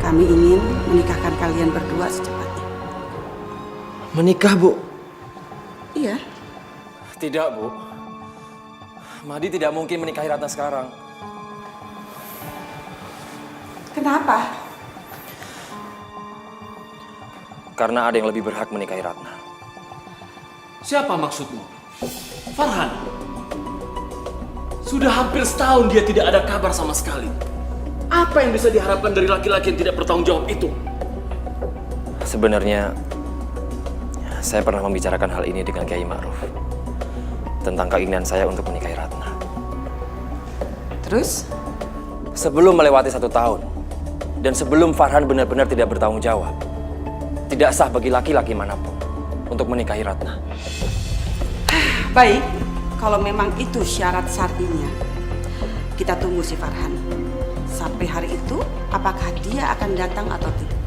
J: Kami ingin menikahkan kalian berdua secepatnya.
I: Menikah, Bu?
J: Iya.
I: Tidak, Bu. Mahdi tidak mungkin menikahi Ratna sekarang.
J: Kenapa?
I: Karena ada yang lebih berhak menikahi Ratna.
D: Siapa maksudmu? Farhan? Sudah hampir setahun dia tidak ada kabar sama sekali. Apa yang bisa diharapkan dari laki-laki yang tidak bertanggung jawab itu?
I: Sebenarnya, saya pernah membicarakan hal ini dengan Kiai Ma'ruf. Tentang keinginan saya untuk menikahi Ratna.
J: Terus?
I: Sebelum melewati 1 tahun, dan sebelum Farhan benar-benar tidak bertanggung jawab, tidak sah bagi laki-laki manapun untuk menikahi Ratna.
J: Baik, kalau memang itu syarat syar'inya, kita tunggu si Farhan. Sampai hari itu, apakah dia akan datang atau tidak?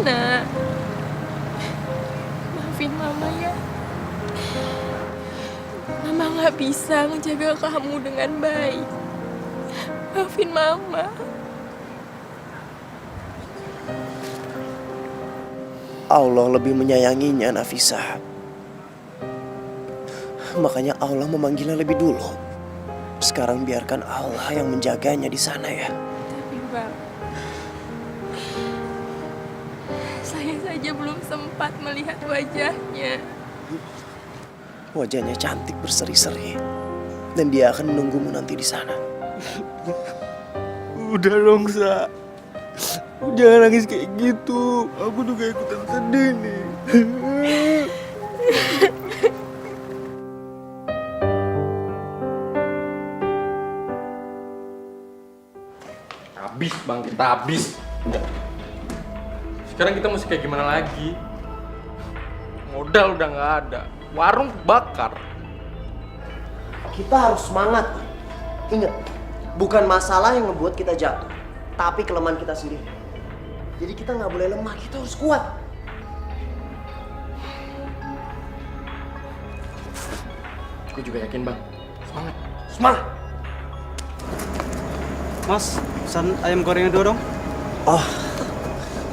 C: Nak, maafin Mama ya. Mama gak bisa ngejaga kamu dengan baik. Maafin Mama.
G: Allah lebih menyayanginya, Nafisah. Makanya Allah memanggilnya lebih dulu. Sekarang biarkan Allah yang menjaganya di sana ya.
C: Tapi Bang, saya saja belum sempat melihat wajahnya.
G: Wajahnya cantik berseri-seri. Dan dia akan menunggumu nanti di sana.
N: Udah dong, Sa. Jangan nangis kayak gitu. Aku juga ikutan sedih nih.
P: Habis Bang, kita habis. Sekarang kita mesti kayak gimana lagi? Modal udah nggak ada, warung bakar.
G: Kita harus semangat. Ingat, bukan masalah yang membuat kita jatuh, tapi kelemahan kita sendiri. Jadi kita nggak boleh lemah, kita harus kuat.
P: Aku juga yakin Bang. Semangat.
G: Semangat!
N: Mas, pesan ayam gorengnya 2 dong.
G: Oh,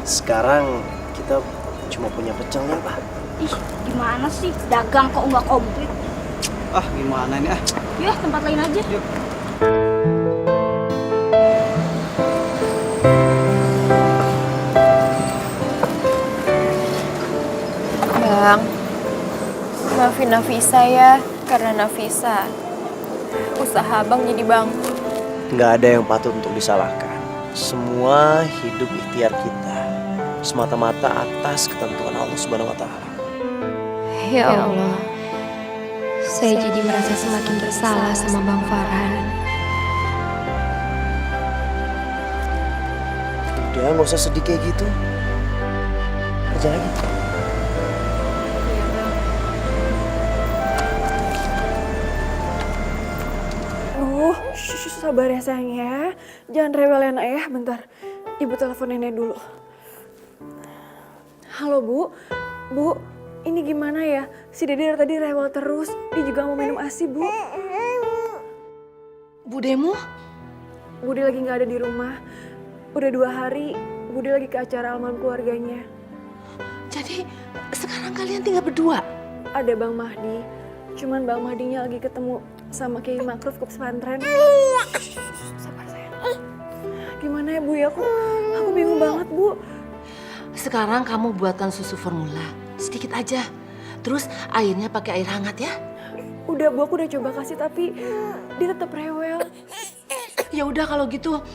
G: sekarang kita cuma punya pecel ya, Pak.
M: Ih, gimana sih? Dagang kok nggak komplit?
N: Ah, gimana ini ah?
M: Ya, tempat lain aja.
N: Yuk.
K: Bang, maafin Nafisa ya, karena Nafisa usaha Bang jadi bangkrut.
G: Nggak ada yang patut untuk disalahkan. Semua hidup ikhtiar kita, semata-mata atas ketentuan Allah Subhanahu wa Ta'ala.
K: Ya Allah, saya jadi merasa semakin bersalah sama Bang Farhan.
G: Udah, nggak usah sedih kayak gitu. Kerja lagi.
L: Sabar ya sayang ya. Jangan rewel ya nak ya, bentar. Ibu telepon nenek dulu. Halo Bu, Bu, ini gimana ya? Si Dede dari tadi rewel terus, dia juga mau minum ASI Bu.
E: Budemu?
L: Bude lagi gak ada di rumah. Udah 2 hari, Bude lagi ke acara almarhum keluarganya.
E: Jadi sekarang kalian tinggal berdua?
L: Ada Bang Mahdi, cuman Bang Mahdinya lagi ketemu sama Kiai Makruf ke pesantren. Sabar sayang. Gimana ya Bu ya, aku bingung banget Bu.
E: Sekarang kamu buatkan susu formula, sedikit aja. Terus airnya pakai air hangat ya.
L: Udah Bu, aku udah coba kasih tapi dia tetap rewel.
E: Ya udah kalau gitu,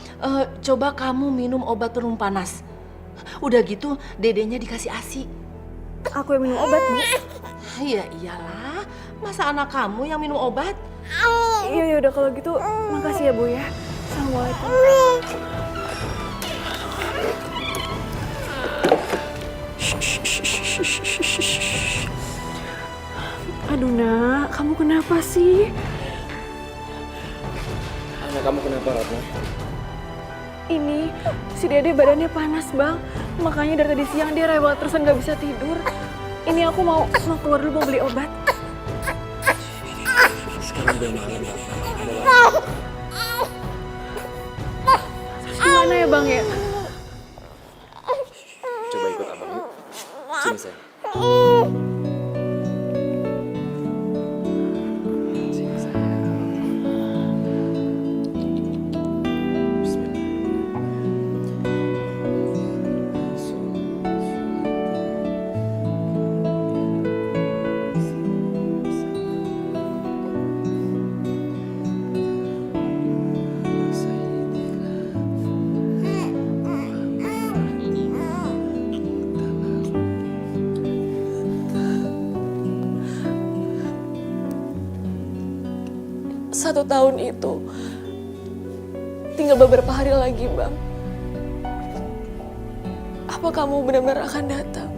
E: coba kamu minum obat penurun panas. Udah gitu, dedenya dikasih ASI.
L: Aku yang minum obat Bu?
E: Ya iyalah, masa anak kamu yang minum obat?
L: Iya ya udah kalau gitu, makasih ya Bu ya. Assalamualaikum. Aduh nak, kamu kenapa sih?
I: Anak kamu kenapa, Ratna?
L: Ini, si Dede badannya panas bang. Makanya dari tadi siang dia rewel terus nggak bisa tidur. Ini aku mau keluar dulu mau beli obat.
I: Sekarang udah malam.
L: Terus gimana ya bang ya?
I: Coba ikut abang yuk. Sini sayang.
L: Satu tahun itu tinggal beberapa hari lagi bang. Apa kamu benar-benar akan datang?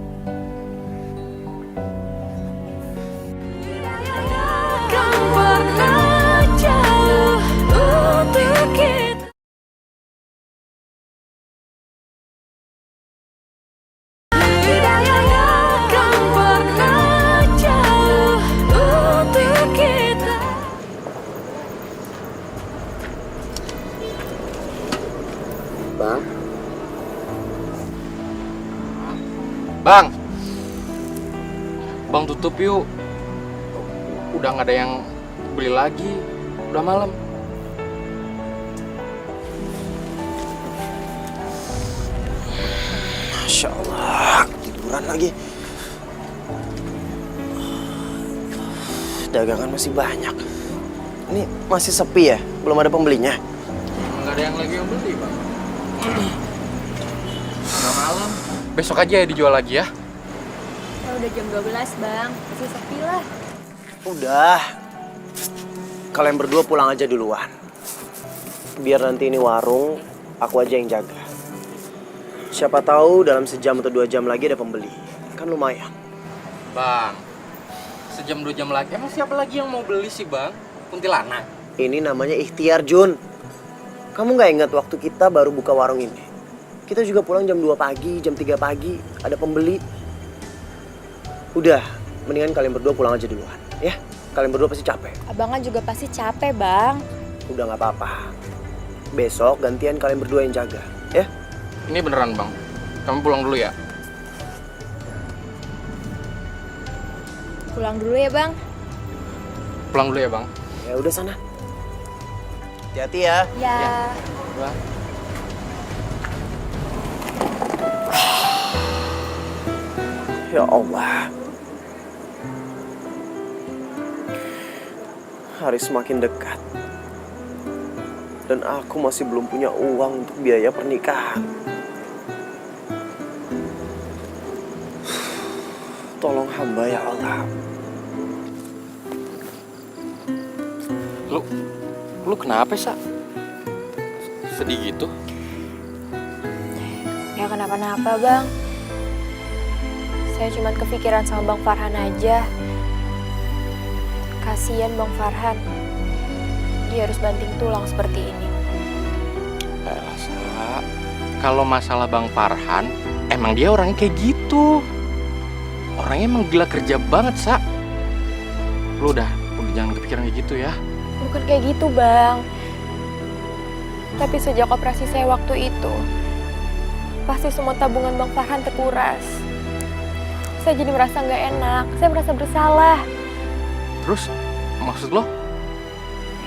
P: Bang, Bang tutup yuk. Udah nggak ada yang beli lagi. Udah malam.
G: Masya Allah, tiduran lagi. Dagangan masih banyak. Ini masih sepi ya? Belum ada pembelinya?
P: Nggak ada yang lagi yang beli, Bang. Udah malam. Besok aja ya dijual lagi ya.
K: Udah jam 12 bang, masih sepi lah.
G: Udah. Kalian berdua pulang aja duluan. Biar nanti ini warung, aku aja yang jaga. Siapa tahu dalam sejam atau 2 jam lagi ada pembeli. Kan lumayan.
P: Bang, sejam 2 jam lagi. Emang siapa lagi yang mau beli sih bang? Kuntilanak?
G: Ini namanya ikhtiar, Jun. Kamu nggak ingat waktu kita baru buka warung ini? Kita juga pulang jam 2 pagi, jam 3 pagi. Ada pembeli. Udah, mendingan kalian berdua pulang aja duluan. Ya, kalian berdua pasti capek.
K: Abangan juga pasti capek bang.
G: Udah nggak apa-apa. Besok gantian kalian berdua yang jaga. Ya?
P: Ini beneran bang. Kamu pulang dulu ya?
K: Pulang dulu ya bang.
P: Pulang dulu ya bang.
G: Ya udah sana. Hati-hati ya.
K: Ya.
P: Bang.
G: Ya Allah, hari semakin dekat. Dan aku masih belum punya uang untuk biaya pernikahan. Tolong hamba ya Allah.
P: Lu kenapa, Sa? Sedih gitu?
K: Ya kenapa-napa Bang. Saya cuma kepikiran sama Bang Farhan aja. Kasian Bang Farhan. Dia harus banting tulang seperti ini.
P: Elah, Sa. Kalau masalah Bang Farhan, emang dia orangnya kayak gitu. Orangnya emang gila kerja banget, Sa. Lu udah jangan kepikiran kayak gitu ya.
K: Bukan kayak gitu Bang. Tapi sejak operasi saya waktu itu, pasti semua tabungan Bang Farhan terkuras. Saya jadi merasa nggak enak, saya merasa bersalah.
P: Terus, maksud lo?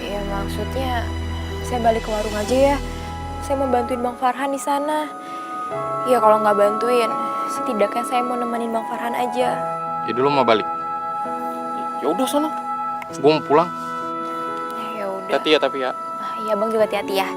K: Iya maksudnya, saya balik ke warung aja ya. Saya mau bantuin Bang Farhan di sana. Ya kalau nggak bantuin, setidaknya saya mau nemenin Bang Farhan aja.
P: Jadi lo mau balik? Ya udah sono. Gue mau pulang.
K: Ya udah.
P: Hati ya tapi ya.
K: Iya Bang juga hati-hati ya.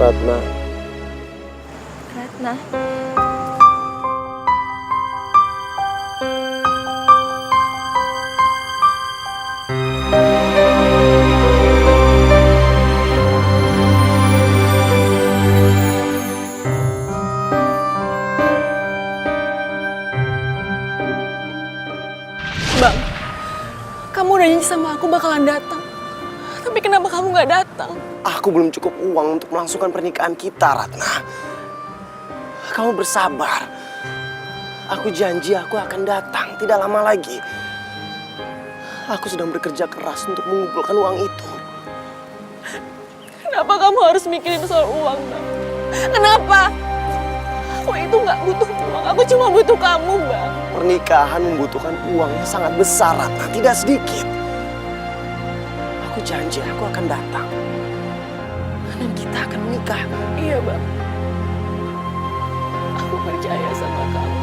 G: Ratna.
K: Ratna.
L: Bang, kamu udah janji sama aku bakalan datang. Tapi kenapa kamu nggak datang?
G: Aku belum cukup uang untuk melangsungkan pernikahan kita, Ratna. Kamu bersabar. Aku janji aku akan datang tidak lama lagi. Aku sedang bekerja keras untuk mengumpulkan uang itu.
L: Kenapa kamu harus mikirin soal uang, Bang? Kenapa? Aku itu nggak butuh uang. Aku cuma butuh kamu, Bang.
G: Pernikahan membutuhkan uang yang sangat besar, Ratna. Tidak sedikit. Aku janji aku akan datang. Dan kita akan menikah.
L: Iya, Bang. Aku percaya sama kamu.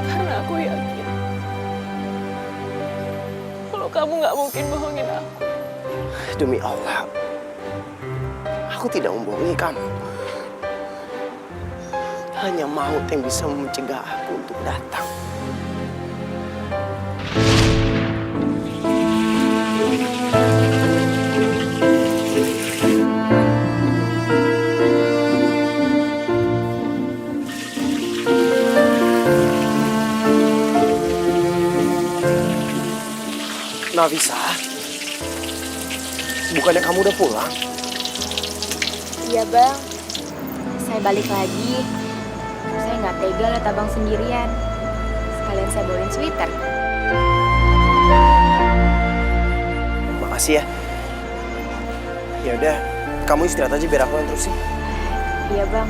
L: Karena aku yakin kalau kamu nggak mungkin bohongin aku.
G: Demi Allah, aku tidak membohongi kamu. Hanya maut yang bisa mencegah aku untuk datang. Nafisa, bukannya kamu udah pulang?
K: Iya Bang, saya balik lagi. Saya nggak tega lihat Abang sendirian. Sekalian saya bawain sweater.
G: Makasih ya. Ya udah, kamu istirahat aja biar aku yang terusin.
K: Iya Bang.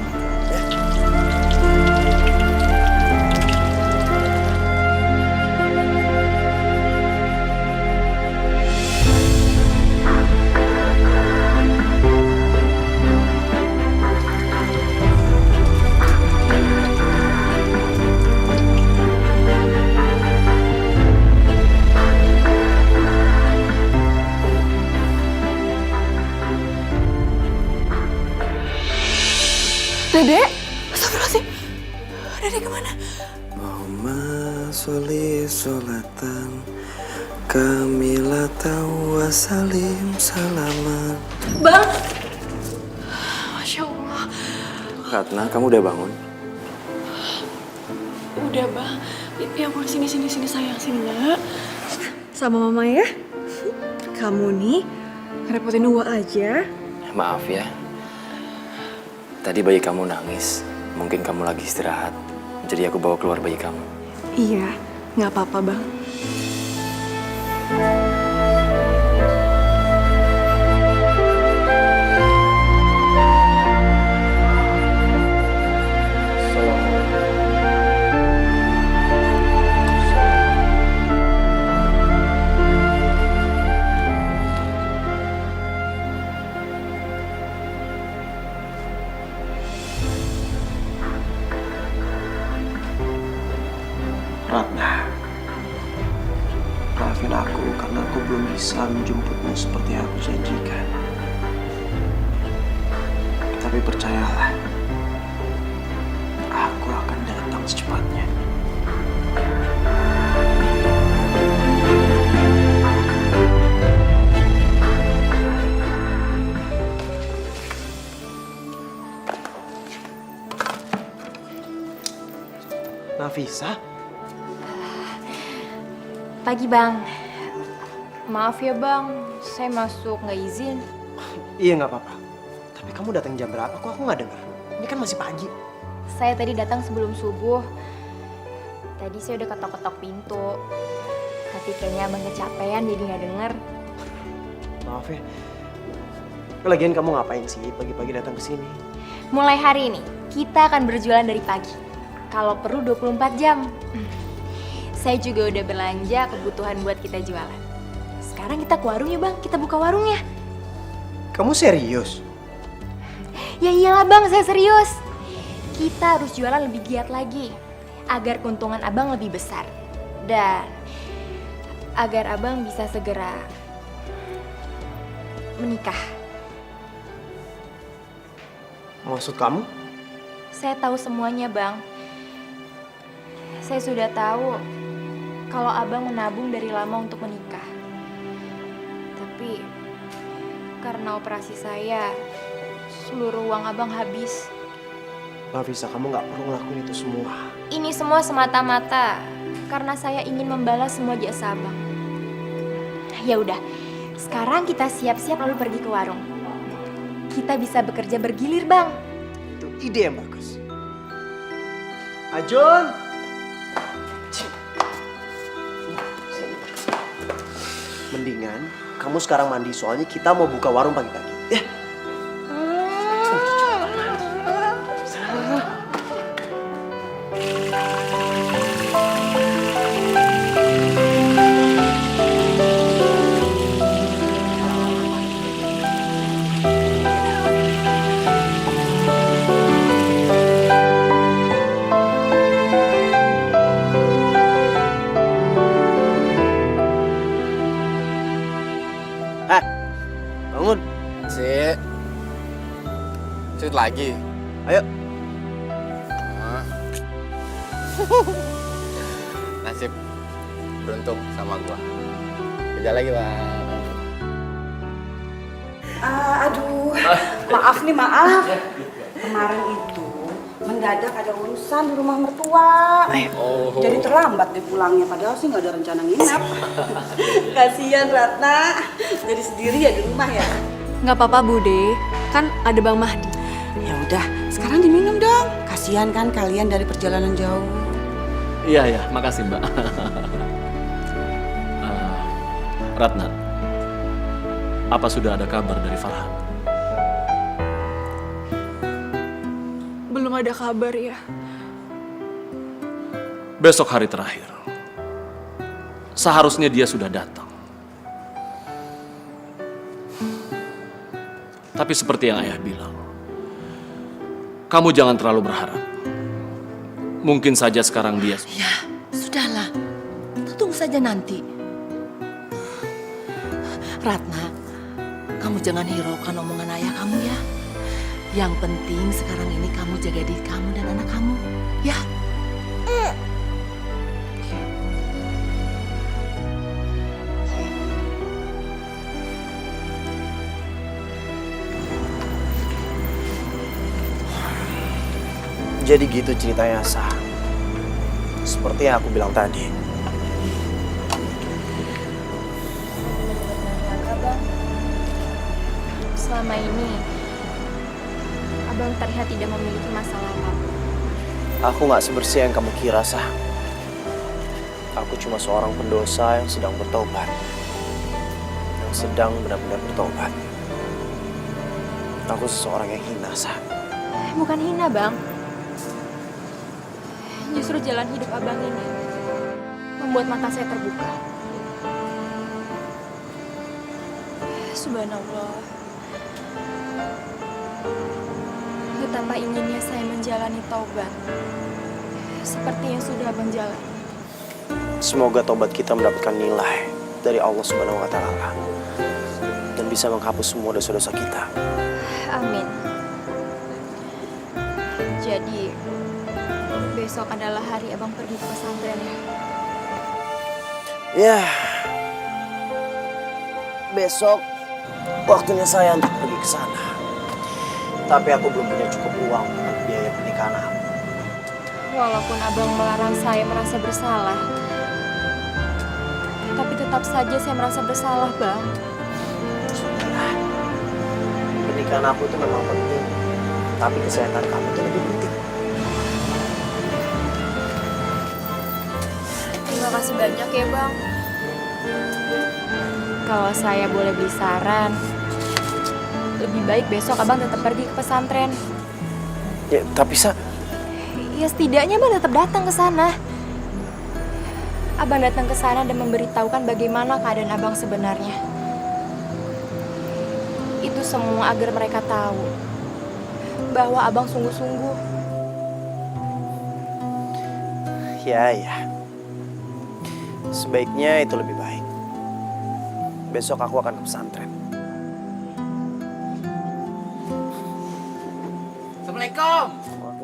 L: Dedek? Astagfirullahaladzim. Dedek kemana?
G: Mau
Q: sholli sholatan kamilatan wa salim salaman.
L: Bang! Masya Allah.
I: Ratna, kamu udah bangun?
L: Udah bang. Ya ampun, sini sayang, sini nak. Sama mama ya. Kamu nih ngerepotin Uwa aja.
I: Maaf ya. Tadi bayi kamu nangis. Mungkin kamu lagi istirahat. Jadi aku bawa keluar bayi kamu.
L: Iya, nggak apa-apa bang.
G: Ratna, maafin aku karena aku belum bisa menjemputmu seperti yang aku janjikan. Tapi percayalah, aku akan datang secepatnya. Nafisa?
K: Pagi bang. Maaf ya bang, saya masuk nggak izin.
G: Iya nggak apa-apa. Tapi kamu datang jam berapa? Kok aku nggak dengar? Ini kan masih pagi.
K: Saya tadi datang sebelum subuh. Tadi saya udah ketok-ketok pintu. Tapi kayaknya abang kecapean jadi nggak denger.
G: Maaf ya. Lagian kamu ngapain sih pagi-pagi datang ke sini?
K: Mulai hari ini, kita akan berjualan dari pagi. Kalau perlu 24 jam. Saya juga udah belanja kebutuhan buat kita jualan. Sekarang kita ke warung ya bang, kita buka warung ya.
G: Kamu serius?
K: Ya iyalah bang, saya serius. Kita harus jualan lebih giat lagi. Agar keuntungan abang lebih besar. Dan agar abang bisa segera menikah.
G: Maksud kamu?
K: Saya tahu semuanya bang. Saya sudah tahu kalau abang menabung dari lama untuk menikah. Tapi karena operasi saya, seluruh uang abang habis.
G: Nafisa, kamu nggak perlu ngelakuin itu semua.
K: Ini semua semata-mata karena saya ingin membalas semua jasa abang. Ya udah, sekarang kita siap-siap lalu pergi ke warung. Kita bisa bekerja bergilir bang.
G: Itu ide yang bagus. Ajun! Mendingan kamu sekarang mandi, soalnya kita mau buka warung pagi-pagi. Ya. Bangun.
P: Sit lagi.
G: Ayo.
P: Nasib beruntung sama gua. Kerja lagi, Bang.
J: Aduh, maaf nih, maaf. Kemarin itu mendadak ada urusan di rumah mertua. Jadi terlambat deh pulangnya, padahal sih nggak ada rencana nginap. Kasihan Ratna, jadi sendiri ya di rumah ya.
L: Nggak apa-apa Bude, kan ada Bang Mahdi.
J: Ya udah, sekarang diminum dong. Kasihan kan kalian dari perjalanan jauh.
D: Iya, makasih Mbak. Ratna, apa sudah ada kabar dari Farhan?
L: Belum ada kabar ya.
D: Besok hari terakhir. Seharusnya dia sudah datang. Tapi seperti yang ayah bilang, kamu jangan terlalu berharap. Mungkin saja sekarang dia...
E: Ya, sudahlah. Tunggu saja nanti. Ratna, kamu jangan hiraukan omongan ayah kamu ya. Yang penting sekarang ini kamu jaga diri kamu dan anak kamu, ya.
G: Jadi gitu ceritanya, Sa. Seperti yang aku bilang tadi.
K: Abang, selama ini Abang terlihat tidak memiliki masalah apa-apa.
G: Aku gak sebersih yang kamu kira, Sa. Aku cuma seorang pendosa yang sedang bertobat. Yang sedang benar-benar bertobat. Aku seseorang yang hina, Sa.
K: Bukan hina, Bang. Justru jalan hidup Abang ini membuat mata saya terbuka. Subhanallah. Betapa inginnya saya menjalani taubat seperti yang sudah Abang jalani.
G: Semoga tobat kita mendapatkan nilai dari Allah Subhanahu wa Ta'ala dan bisa menghapus semua dosa-dosa kita.
K: Amin. Jadi, besok adalah hari Abang pergi ke pesantren ya?
G: Ya, besok waktunya saya untuk pergi ke sana. Tapi aku belum punya cukup uang untuk biaya pernikahan aku.
K: Walaupun Abang melarang saya merasa bersalah, tapi tetap saja saya merasa bersalah, Bang.
G: Pernikahan aku itu memang penting, tapi kesehatan kamu itu lebih penting.
K: Terima kasih banyak ya, Bang. Kalau saya boleh beri saran, lebih baik besok Abang tetap pergi ke pesantren.
G: Ya, tapi
K: Ya setidaknya Abang tetap datang ke sana. Abang datang ke sana dan memberitahukan bagaimana keadaan Abang sebenarnya. Itu semua agar mereka tahu bahwa Abang sungguh-sungguh.
G: Ya. Sebaiknya itu lebih baik. Besok aku akan ke pesantren.
P: Assalamualaikum.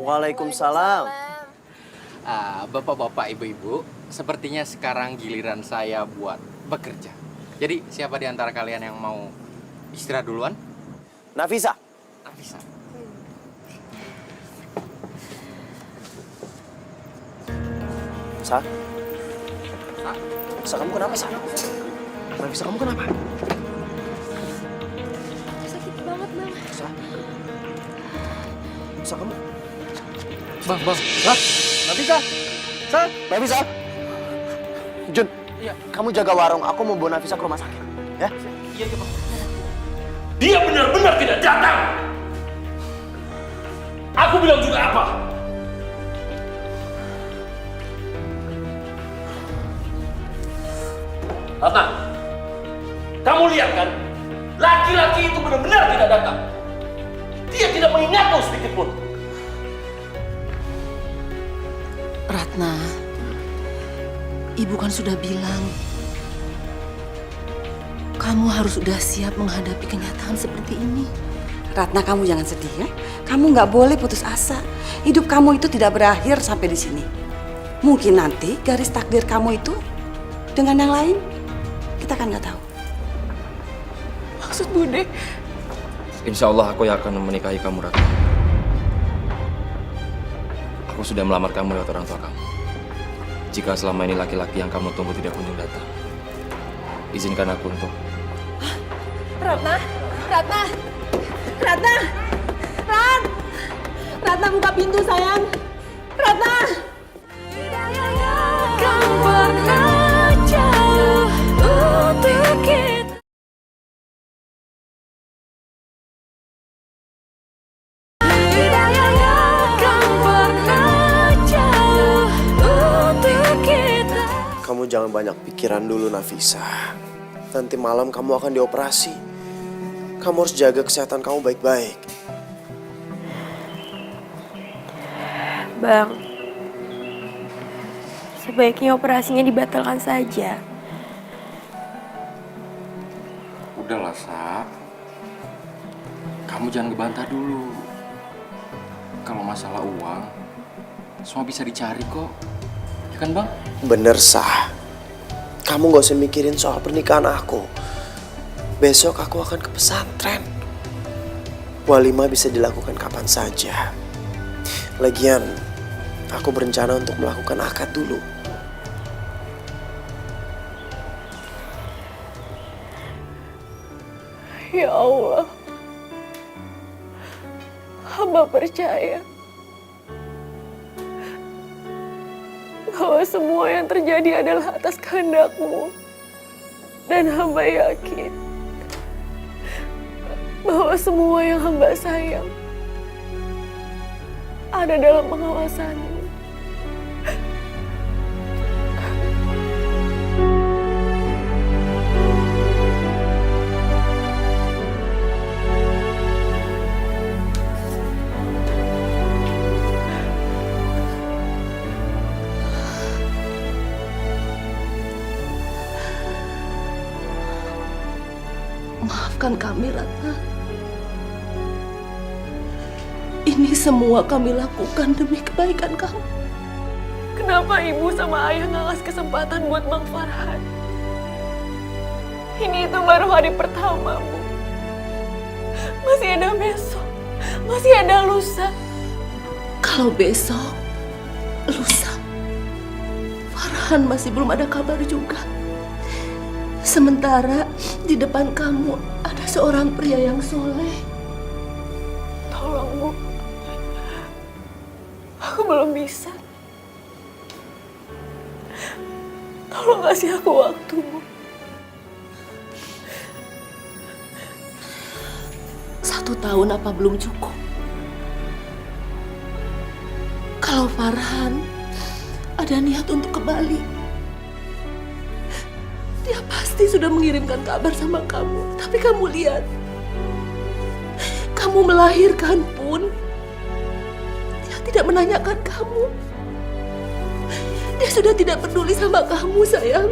G: Waalaikumsalam.
P: Bapak-bapak, ibu-ibu, sepertinya sekarang giliran saya buat bekerja. Jadi siapa di antara kalian yang mau istirahat duluan?
G: Nafisa. Sa? Sa, kamu kenapa, Sa? Nafisa, kamu kenapa?
K: Sakit banget, Bang.
G: Sa, kamu?
P: Bang.
G: Sa? Nafisa? Sa? Nafisa? Jun, kamu jaga warung. Aku mau bawa Nafisa ke rumah sakit. Ya?
P: Iya, Bang.
D: Dia benar-benar tidak datang. Aku bilang juga apa? Ratna, kamu lihat kan? Laki-laki itu benar-benar tidak datang. Dia tidak mengingatmu sedikit pun.
E: Ratna, Ibu kan sudah bilang, kamu harus sudah siap menghadapi kenyataan seperti ini.
J: Ratna, kamu jangan sedih ya. Kamu nggak boleh putus asa. Hidup kamu itu tidak berakhir sampai di sini. Mungkin nanti garis takdir kamu itu dengan yang lain, kita kan nggak tahu.
L: Maksud Bude?
I: Insya Allah aku yang akan menikahi kamu, Ratna. Aku sudah melamar kamu lewat orang tua kamu. Jika selama ini laki-laki yang kamu tunggu tidak kunjung datang, izinkan aku untuk...
L: Ratna, buka pintu sayang. Ratna.
G: Kamu jangan banyak pikiran dulu, Nafisa. Nanti malam kamu akan dioperasi. Kamu harus jaga kesehatan kamu baik-baik.
L: Bang, sebaiknya operasinya dibatalkan saja.
P: Udahlah, Sa. Kamu jangan ngebantah dulu. Kalau masalah uang, semua bisa dicari kok. Ya kan, Bang?
G: Bener, Sa. Kamu gak usah mikirin soal pernikahan aku. Besok aku akan ke pesantren. Walimah bisa dilakukan kapan saja. Lagian, aku berencana untuk melakukan akad dulu.
L: Ya Allah, hamba percaya bahwa semua yang terjadi adalah atas kehendak-Mu. Dan hamba yakin bahwa semua yang hamba sayang ada dalam pengawasan-Mu.
E: Maafkan kami, Ratna. Ini semua kami lakukan demi kebaikan kamu.
L: Kenapa ibu sama ayah nggak ngasih kesempatan buat Bang Farhan? Ini itu baru hari pertama, Bu. Masih ada besok, masih ada lusa.
E: Kalau besok, lusa, Farhan masih belum ada kabar juga. Sementara di depan kamu ada seorang pria yang soleh.
L: Tolong, Bu. Aku belum bisa. Tolong kasih aku waktu, Bu.
E: 1 tahun apa belum cukup? Kalau Farhan ada niat untuk ke Bali, dia pasti sudah mengirimkan kabar sama kamu. Tapi kamu lihat, kamu melahirkan pun dia tidak menanyakan kamu. Dia sudah tidak peduli sama kamu, sayang.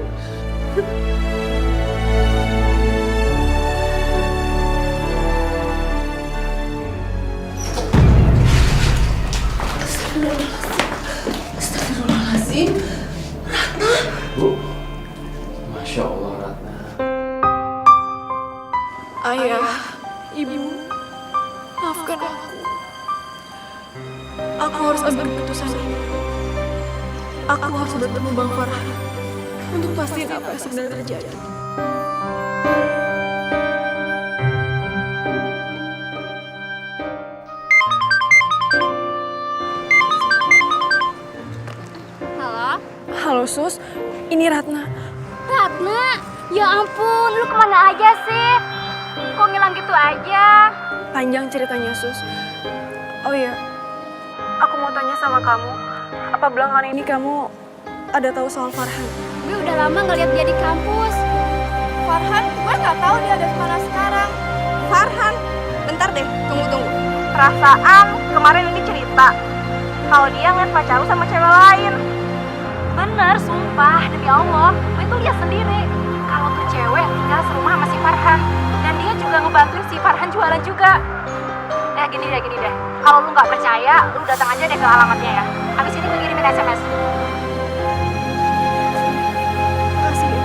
E: Astagfirullahaladzim. Ratna.
D: Bu, Masya Allah, Ratna.
L: Ayah, Ibu, maafkan aku. Aku harus ambil keputusan ini. Aku harus bertemu Bang Farhan untuk pastiin apa yang sebenarnya terjadi.
K: Halo?
L: Halo Sus, ini Ratna.
K: Ratna? Ya ampun, lu kemana aja sih? Kok ngilang gitu aja?
L: Panjang ceritanya Sus. Oh iya, aku mau tanya sama kamu. Apa belakangan ini kamu ada tahu soal Farhan?
K: Gue udah lama ngeliat dia di kampus.
R: Farhan, gue nggak tahu dia ada di mana sekarang. Farhan, bentar deh, tunggu. Perasaan kemarin ini cerita kalau dia ngeliat pacaru sama cewek lain.
K: Bener, sumpah, demi Allah. Gue tuh lihat sendiri kalau tuh cewek tinggal serumah sama si Farhan. Dan dia juga ngebantuin si Farhan jualan juga. Gini deh. Kalau lu nggak percaya, lu datang aja deh ke alamatnya ya. Habis ini gue kirimin SMS.
L: Makasih ya.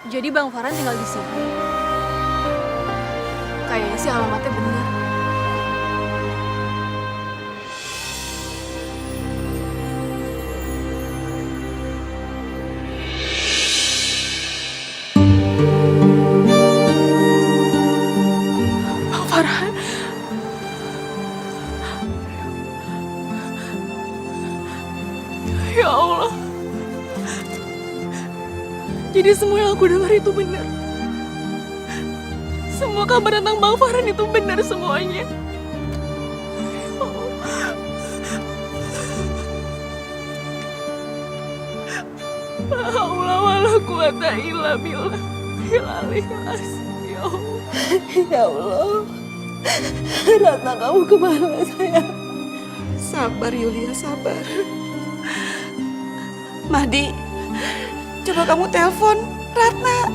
L: Jadi Bang Farhan tinggal di sini. Kayaknya sih alamatnya benar. Bang Farhan. Ya Allah. Jadi semua yang aku dengar itu benar. Semua kabar tentang Bang Farhan itu benar semuanya. La haula wala quwata illa billah. Ya Allah. Ya Allah. Ratna, kamu kemana sayang? Sabar Yulia, sabar. Mahdi, coba kamu telepon Ratna.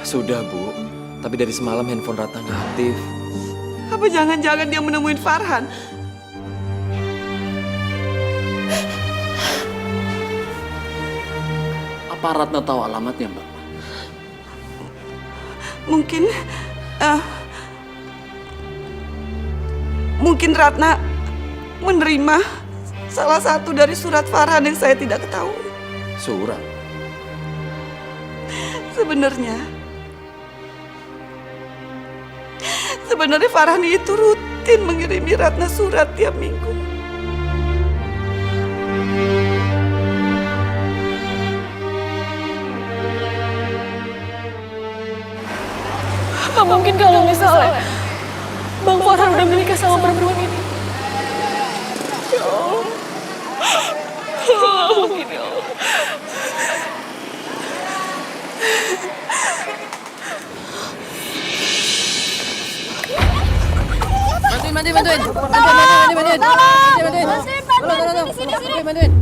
I: Sudah, Bu. Tapi dari semalam handphone Ratna nggak aktif.
L: Apa jangan-jangan dia menemuin Farhan?
D: Apa Ratna tahu alamatnya, Mbak?
J: Mungkin Ratna menerima salah satu dari surat Farhan yang saya tidak ketahui.
D: Surat?
J: Sebenarnya Farhan itu rutin mengirimi Ratna surat tiap minggu.
L: Apa mungkin kalau misalnya Bang Farhan udah menikah sama perempuan ini? Ya Allah. Nggak mungkin, ya Allah.
E: Bantuin.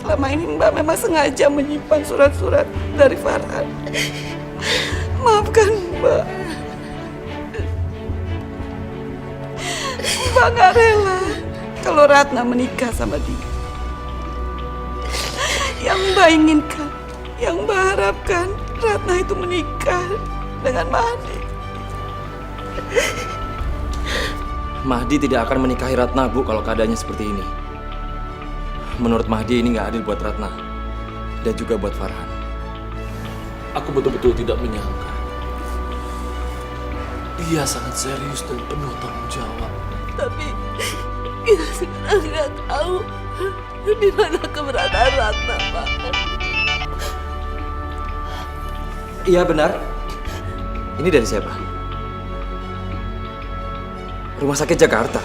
J: Selama ini Mbak memang sengaja menyimpan surat-surat dari Farhan. Maafkan Mbak. Mbak gak rela kalau Ratna menikah sama dia. Yang Mbak inginkan, yang Mbak harapkan, Ratna itu menikah dengan Mahdi.
I: Mahdi tidak akan menikahi Ratna, Bu, kalau keadaannya seperti ini. Menurut Mahdi ini nggak adil buat Ratna dan juga buat Farhan.
D: Aku betul-betul tidak menyangka. Dia sangat serius dan penuh tanggung jawab.
C: Tapi kita sekarang nggak tahu di mana keberadaan Ratna, Pak.
I: Iya benar. Ini dari siapa? Rumah sakit Jakarta.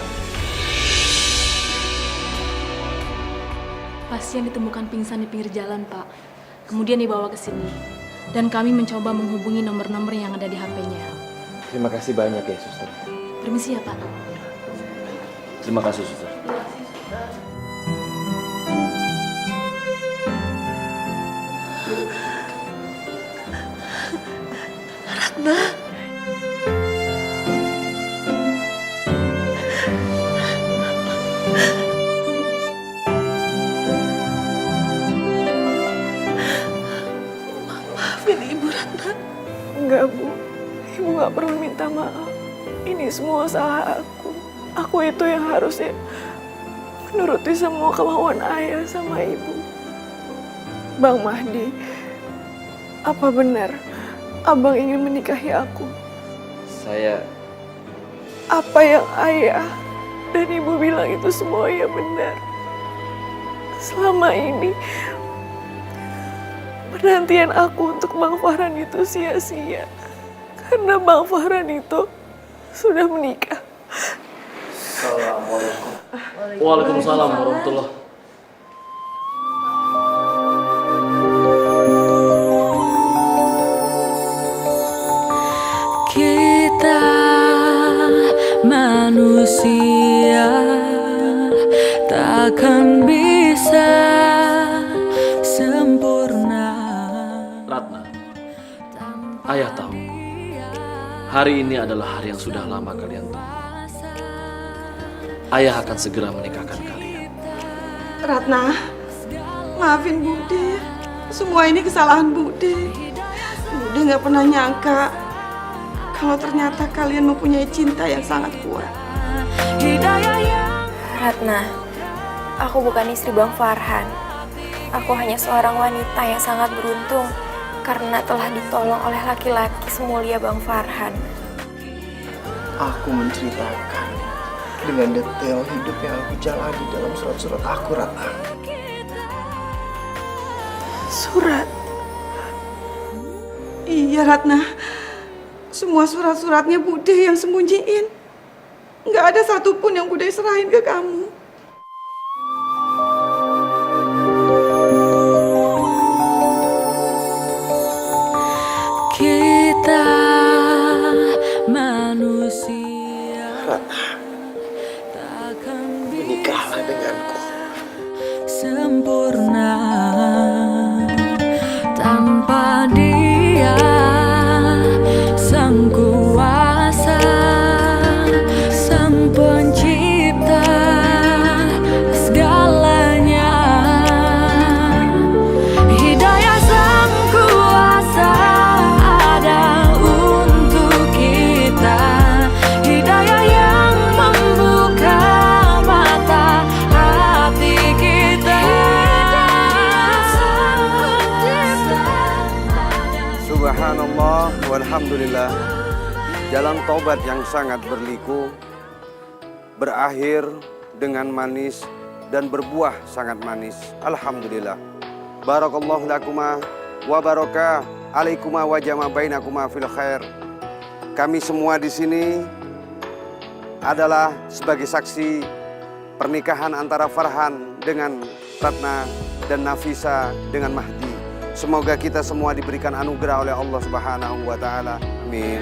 M: Pasien ditemukan pingsan di pinggir jalan, Pak. Kemudian dibawa ke sini. Dan kami mencoba menghubungi nomor-nomor yang ada di HP-nya.
I: Terima kasih banyak ya, Suster.
M: Permisi ya, Pak.
I: Terima kasih, Suster.
C: Ratna. Maafin Ibu Ratna.
L: Enggak, Bu. Ibu nggak perlu minta maaf. Ini semua salah aku. Aku itu yang harusnya menuruti semua kemauan ayah sama ibu. Bang Mahdi, apa benar Abang ingin menikahi aku?
I: Saya...
L: Apa yang ayah dan ibu bilang itu semuanya benar. Selama ini penantian aku untuk Bang Farhan itu sia-sia. Karena Bang Farhan itu sudah menikah.
D: Assalamualaikum. Waalaikumsalam warahmatullahi.
C: Kita manusia takkan bisa sempurna.
D: Ratna, ayah tahu. Hari ini adalah hari yang sudah lama kalian tunggu. Ayah akan segera menikahkan kalian.
J: Ratna, maafin Bude. Semua ini kesalahan Bude. Bude nggak pernah nyangka kalau ternyata kalian mempunyai cinta yang sangat kuat.
K: Ratna, aku bukan istri Bang Farhan. Aku hanya seorang wanita yang sangat beruntung karena telah ditolong oleh laki-laki semulia Bang Farhan.
G: Aku menceritakan dengan detail hidup yang aku jalani dalam surat-surat aku, Ratna.
J: Surat? Iya, Ratna. Semua surat-suratnya Bude yang sembunyiin. Nggak ada satupun yang Bude serahin ke kamu.
S: sempurna. Tanpa Dia Sang Kuasa, Sang Pencipta segalanya. Hidayah Sang Kuasa ada untuk kita. Hidayah yang membuka mata hati kita.
F: Subhanallah walhamdulillah. Jalan taubat yang sangat berliku berakhir dengan manis dan berbuah sangat manis. Alhamdulillah. Barakallahu lakuma wa baraka alaikuma wa jama bainakuma fil khair. Kami semua di sini adalah sebagai saksi pernikahan antara Farhan dengan Ratna dan Nafisa dengan Mahdi. Semoga kita semua diberikan anugerah oleh Allah Subhanahu wa taala. Amin.